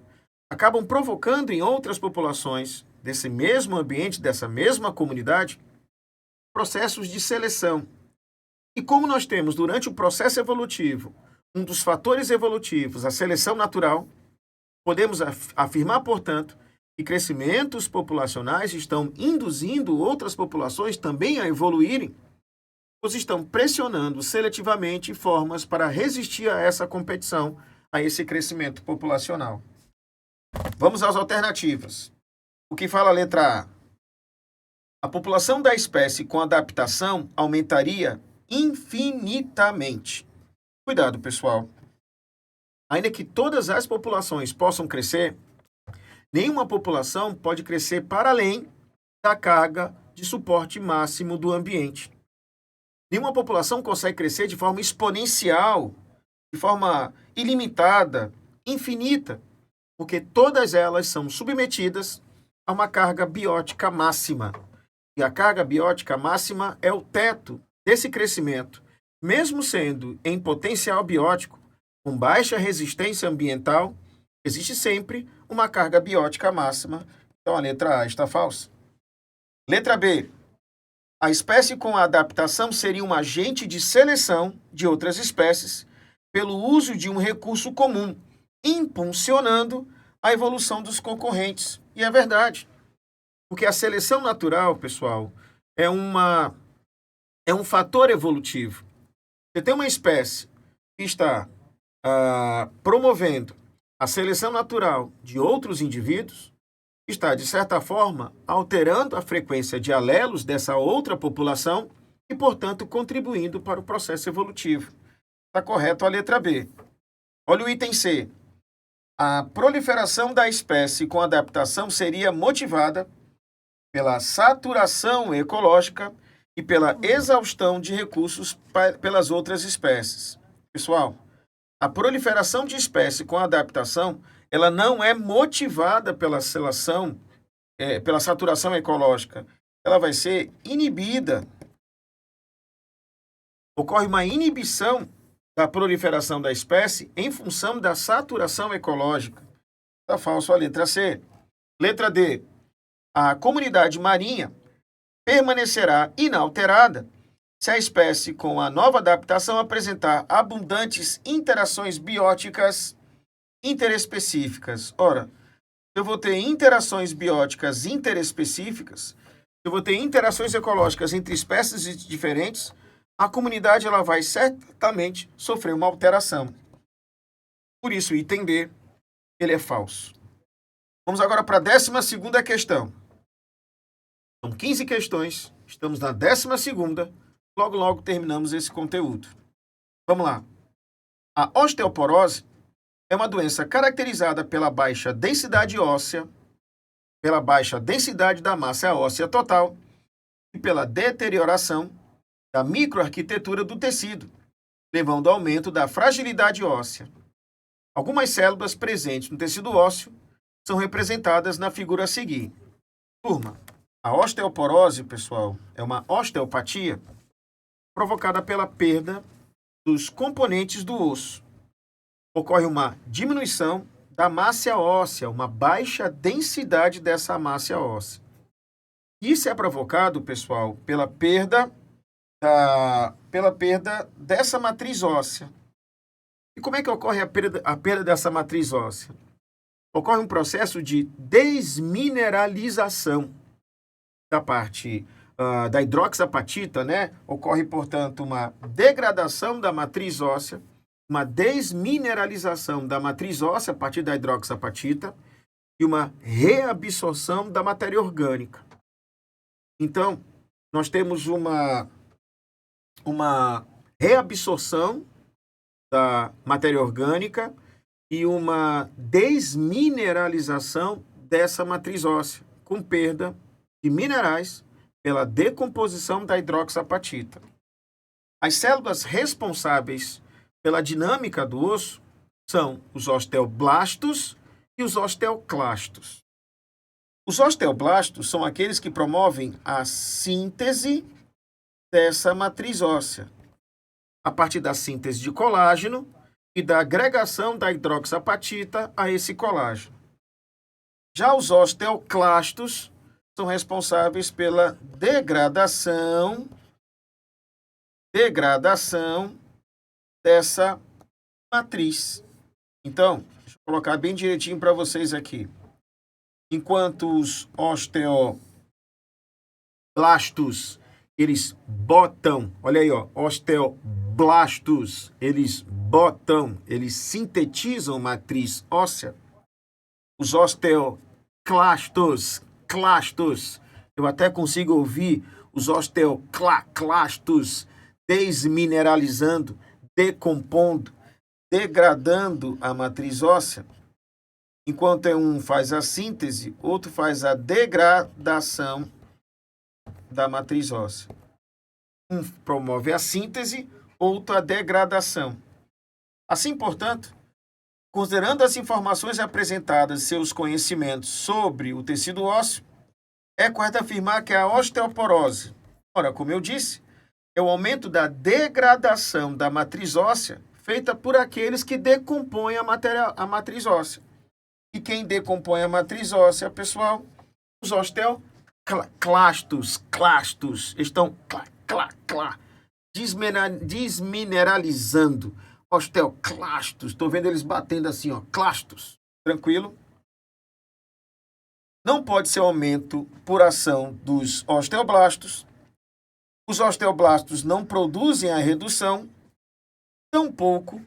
acabam provocando em outras populações desse mesmo ambiente, dessa mesma comunidade, processos de seleção. E como nós temos, durante o processo evolutivo, um dos fatores evolutivos, a seleção natural, podemos afirmar, portanto, que crescimentos populacionais estão induzindo outras populações também a evoluírem, pois estão pressionando seletivamente formas para resistir a essa competição, a esse crescimento populacional. Vamos às alternativas. O que fala a letra A? A população da espécie com adaptação aumentaria infinitamente. Cuidado, pessoal. Ainda que todas as populações possam crescer, nenhuma população pode crescer para além da carga de suporte máximo do ambiente. Nenhuma população consegue crescer de forma exponencial, de forma ilimitada, infinita, porque todas elas são submetidas a uma carga biótica máxima. E a carga biótica máxima é o teto desse crescimento, mesmo sendo em potencial biótico, com baixa resistência ambiental, existe sempre uma carga biótica máxima. Então a letra A está falsa. Letra B. A espécie com adaptação seria um agente de seleção de outras espécies pelo uso de um recurso comum, impulsionando a evolução dos concorrentes. E é verdade. Porque a seleção natural, pessoal, é um fator evolutivo. Você tem uma espécie que está promovendo a seleção natural de outros indivíduos, está, de certa forma, alterando a frequência de alelos dessa outra população e, portanto, contribuindo para o processo evolutivo. Está correto a letra B. Olha o item C. A proliferação da espécie com adaptação seria motivada pela saturação ecológica e pela exaustão de recursos pelas outras espécies. Pessoal, a proliferação de espécie com adaptação, ela não é motivada pela pela saturação ecológica. Ela vai ser inibida. Ocorre uma inibição da proliferação da espécie em função da saturação ecológica. Está falso a letra C. Letra D. A comunidade marinha permanecerá inalterada se a espécie com a nova adaptação apresentar abundantes interações bióticas interespecíficas. Ora, eu vou ter interações bióticas interespecíficas, eu vou ter interações ecológicas entre espécies diferentes, a comunidade ela vai certamente sofrer uma alteração. Por isso, o item B, ele é falso. Vamos agora para a 12ª questão. São 15 questões, estamos na 12ª, logo terminamos esse conteúdo. Vamos lá. A osteoporose é uma doença caracterizada pela baixa densidade óssea, pela baixa densidade da massa óssea total e pela deterioração da microarquitetura do tecido, levando ao aumento da fragilidade óssea. Algumas células presentes no tecido ósseo são representadas na figura a seguir. Turma, a osteoporose, pessoal, é uma osteopatia provocada pela perda dos componentes do osso. Ocorre uma diminuição da massa óssea, uma baixa densidade dessa massa óssea. Isso é provocado, pessoal, pela perda dessa matriz óssea. E como é que ocorre a perda dessa matriz óssea? Ocorre um processo de desmineralização da parte da hidroxapatita, né? Ocorre, portanto, uma degradação da matriz óssea, uma desmineralização da matriz óssea a partir da hidroxapatita e uma reabsorção da matéria orgânica. Então, nós temos uma reabsorção da matéria orgânica e uma desmineralização dessa matriz óssea, com perda de minerais pela decomposição da hidroxapatita. As células responsáveis pela dinâmica do osso são os osteoblastos e os osteoclastos. Os osteoblastos são aqueles que promovem a síntese dessa matriz óssea, a partir da síntese de colágeno e da agregação da hidroxapatita a esse colágeno. Já os osteoclastos são responsáveis pela degradação dessa matriz. Então, deixa eu colocar bem direitinho para vocês aqui. Enquanto os osteoblastos, eles botam, olha aí, ó, osteoblastos, eles sintetizam matriz óssea. Os osteoclastos, eu até consigo ouvir os osteoclastos desmineralizando, decompondo, degradando a matriz óssea. Enquanto um faz a síntese, outro faz a degradação da matriz óssea. Um promove a síntese, outro a degradação. Assim, portanto, considerando as informações apresentadas e seus conhecimentos sobre o tecido ósseo, é correto afirmar que a osteoporose, ora, como eu disse, é o aumento da degradação da matriz óssea feita por aqueles que decompõem a matriz óssea. E quem decompõe a matriz óssea, pessoal, os osteoclastos, estão desmineralizando. Osteoclastos, estou vendo eles batendo assim, ó, clastos, tranquilo? Não pode ser aumento por ação dos osteoblastos. Os osteoblastos não produzem a redução, tampouco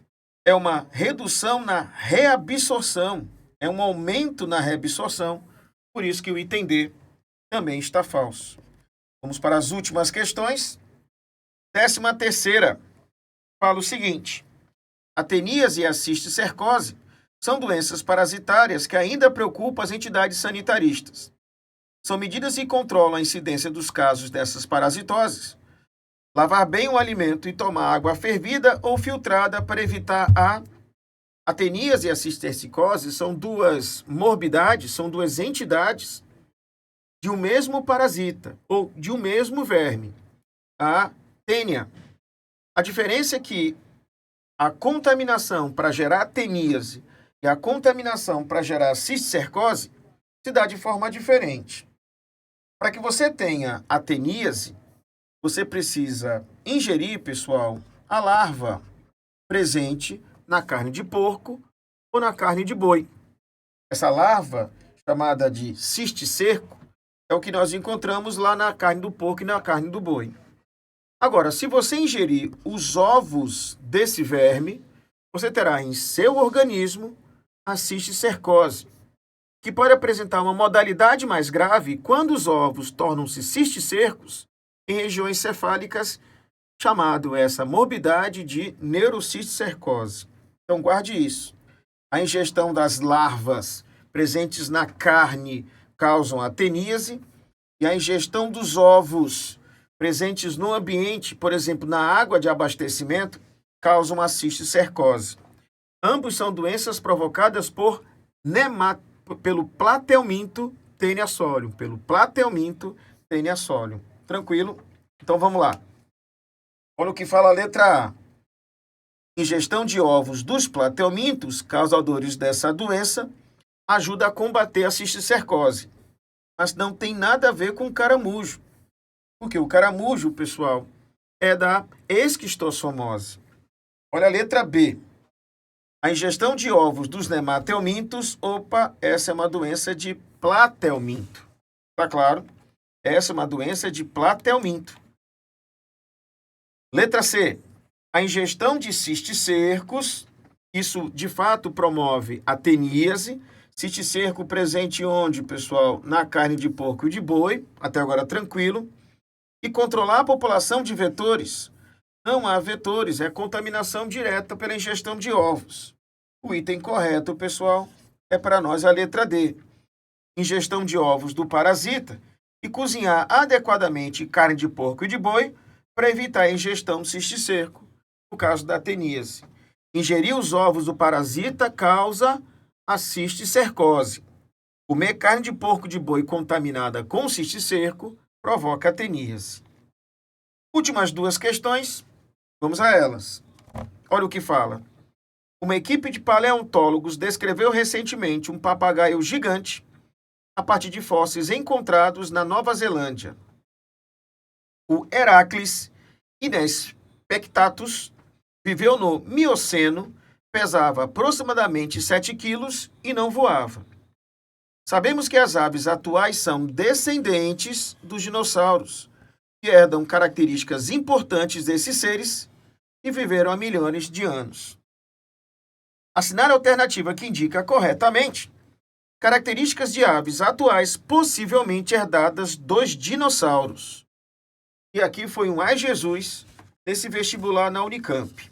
é uma redução na reabsorção, é um aumento na reabsorção, por isso que o item D também está falso. Vamos para as últimas questões. 13ª, fala o seguinte: a teníase e a cisticercose são doenças parasitárias que ainda preocupam as entidades sanitaristas. São medidas que controlam a incidência dos casos dessas parasitoses. Lavar bem o alimento e tomar água fervida ou filtrada para evitar a teníase e a cisticercose são duas morbidades, são duas entidades de um mesmo parasita ou de um mesmo verme, a tênia. A diferença é que a contaminação para gerar teníase e a contaminação para gerar cisticercose se dá de forma diferente. Para que você tenha a teníase, você precisa ingerir, pessoal, a larva presente na carne de porco ou na carne de boi. Essa larva, chamada de cisticerco, é o que nós encontramos lá na carne do porco e na carne do boi. Agora, se você ingerir os ovos desse verme, você terá em seu organismo a cisticercose, que pode apresentar uma modalidade mais grave quando os ovos tornam-se cisticercos em regiões cefálicas, chamado essa morbidade de neurocisticercose. Então, guarde isso. A ingestão das larvas presentes na carne causam a teníase e a ingestão dos ovos presentes no ambiente, por exemplo, na água de abastecimento, causam a cisticercose. Ambos são doenças provocadas pelo Platelminto teniasolium, Tranquilo? Então vamos lá. Olha o que fala a letra A. Ingestão de ovos dos platelmintos, causadores dessa doença, ajuda a combater a cisticercose. Mas não tem nada a ver com o caramujo. Porque o caramujo, pessoal, é da esquistossomose. Olha a letra B. A ingestão de ovos dos nematelmintos, essa é uma doença de platelminto. Tá claro? Essa é uma doença de platelminto. Letra C. A ingestão de cisticercos, isso de fato promove a teníase. Cisticerco presente onde, pessoal? Na carne de porco e de boi, até agora tranquilo. E controlar a população de vetores. Não há vetores, é contaminação direta pela ingestão de ovos. O item correto, pessoal, é para nós a letra D. Ingestão de ovos do parasita e cozinhar adequadamente carne de porco e de boi para evitar a ingestão de cisticerco, no caso da teníase. Ingerir os ovos do parasita causa a cisticercose. Comer carne de porco e de boi contaminada com cisticerco provoca a teníase. Últimas duas questões, vamos a elas. Olha o que fala. Uma equipe de paleontólogos descreveu recentemente um papagaio gigante a partir de fósseis encontrados na Nova Zelândia. O Heracles inespectatus viveu no Mioceno, pesava aproximadamente 7 quilos e não voava. Sabemos que as aves atuais são descendentes dos dinossauros, que herdam características importantes desses seres e viveram há milhões de anos. Assinar a alternativa que indica corretamente características de aves atuais possivelmente herdadas dos dinossauros. E aqui foi um ai Jesus nesse vestibular na Unicamp.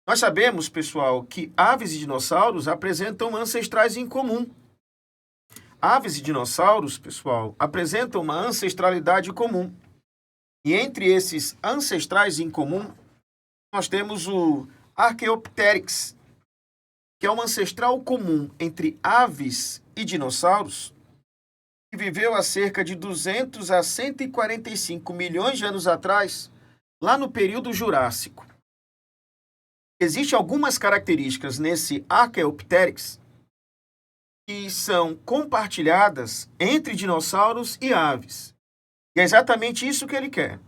Nós sabemos, pessoal, que aves e dinossauros apresentam ancestrais em comum. Aves e dinossauros, pessoal, apresentam uma ancestralidade comum. E entre esses ancestrais em comum, nós temos o Archaeopteryx, que é um ancestral comum entre aves e dinossauros, que viveu há cerca de 200 a 145 milhões de anos atrás, lá no período Jurássico. Existem algumas características nesse Archaeopteryx que são compartilhadas entre dinossauros e aves. E é exatamente isso que ele quer.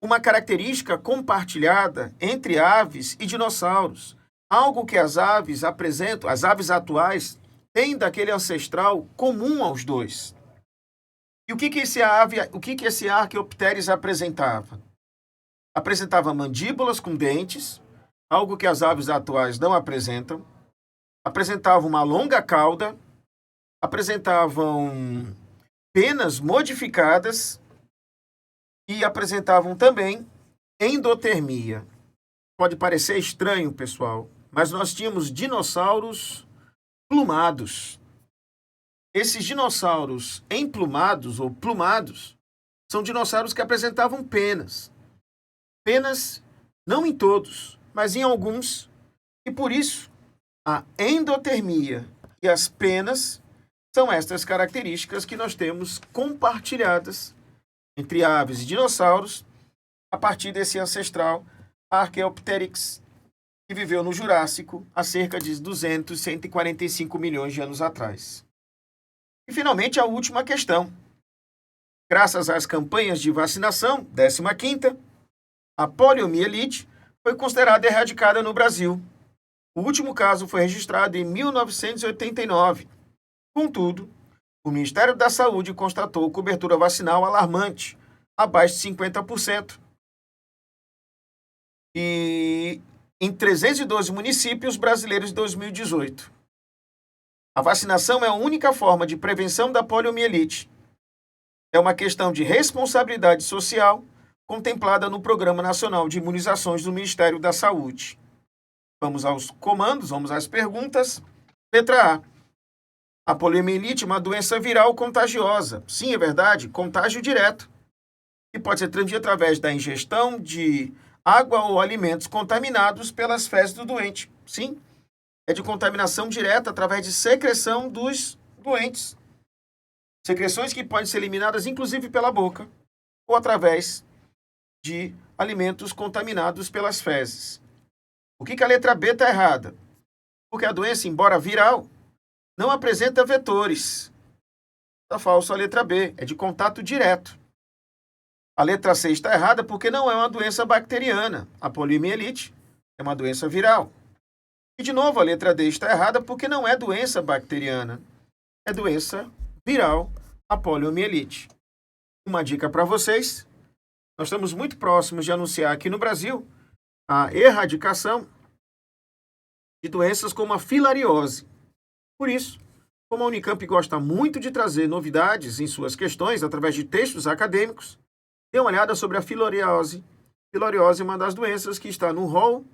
Uma característica compartilhada entre aves e dinossauros. Algo que as aves apresentam, as aves atuais, têm daquele ancestral comum aos dois. E o que esse Archaeopteryx apresentava? Apresentava mandíbulas com dentes, algo que as aves atuais não apresentam. Apresentava uma longa cauda, apresentavam penas modificadas e apresentavam também endotermia. Pode parecer estranho, pessoal, mas nós tínhamos dinossauros plumados. Esses dinossauros emplumados ou plumados são dinossauros que apresentavam penas. Penas não em todos, mas em alguns, e por isso a endotermia e as penas são estas características que nós temos compartilhadas entre aves e dinossauros a partir desse ancestral Archaeopteryx, que viveu no Jurássico há cerca de 200, 145 milhões de anos atrás. E, finalmente, a última questão. Graças às campanhas de vacinação, 15ª, a poliomielite foi considerada erradicada no Brasil. O último caso foi registrado em 1989. Contudo, o Ministério da Saúde constatou cobertura vacinal alarmante, abaixo de 50%. E em 312 municípios brasileiros de 2018. A vacinação é a única forma de prevenção da poliomielite. É uma questão de responsabilidade social contemplada no Programa Nacional de Imunizações do Ministério da Saúde. Vamos aos comandos, vamos às perguntas. Letra A. A poliomielite é uma doença viral contagiosa. Sim, é verdade, contágio direto. E pode ser transmitida através da ingestão de água ou alimentos contaminados pelas fezes do doente. Sim, é de contaminação direta através de secreção dos doentes. Secreções que podem ser eliminadas inclusive pela boca ou através de alimentos contaminados pelas fezes. O que a letra B está errada? Porque a doença, embora viral, não apresenta vetores. Está falso a letra B, é de contato direto. A letra C está errada porque não é uma doença bacteriana. A poliomielite é uma doença viral. E, de novo, a letra D está errada porque não é doença bacteriana. É doença viral, a poliomielite. Uma dica para vocês. Nós estamos muito próximos de anunciar aqui no Brasil a erradicação de doenças como a filariose. Por isso, como a Unicamp gosta muito de trazer novidades em suas questões através de textos acadêmicos, dê uma olhada sobre a filariose. Filariose é uma das doenças que está no rol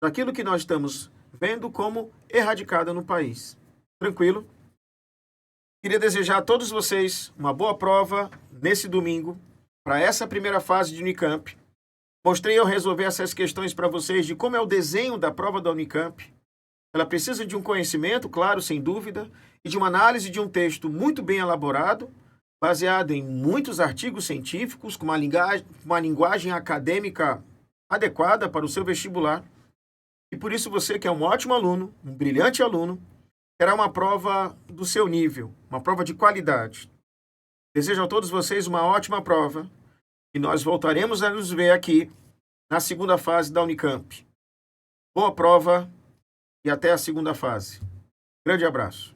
daquilo que nós estamos vendo como erradicada no país. Tranquilo? Queria desejar a todos vocês uma boa prova nesse domingo, para essa primeira fase de Unicamp. Mostrei ao resolver essas questões para vocês de como é o desenho da prova da Unicamp. Ela precisa de um conhecimento, claro, sem dúvida, e de uma análise de um texto muito bem elaborado, baseado em muitos artigos científicos, com uma linguagem acadêmica adequada para o seu vestibular. E por isso você, que é um ótimo aluno, um brilhante aluno, terá uma prova do seu nível, uma prova de qualidade. Desejo a todos vocês uma ótima prova e nós voltaremos a nos ver aqui na segunda fase da Unicamp. Boa prova e até a segunda fase. Grande abraço.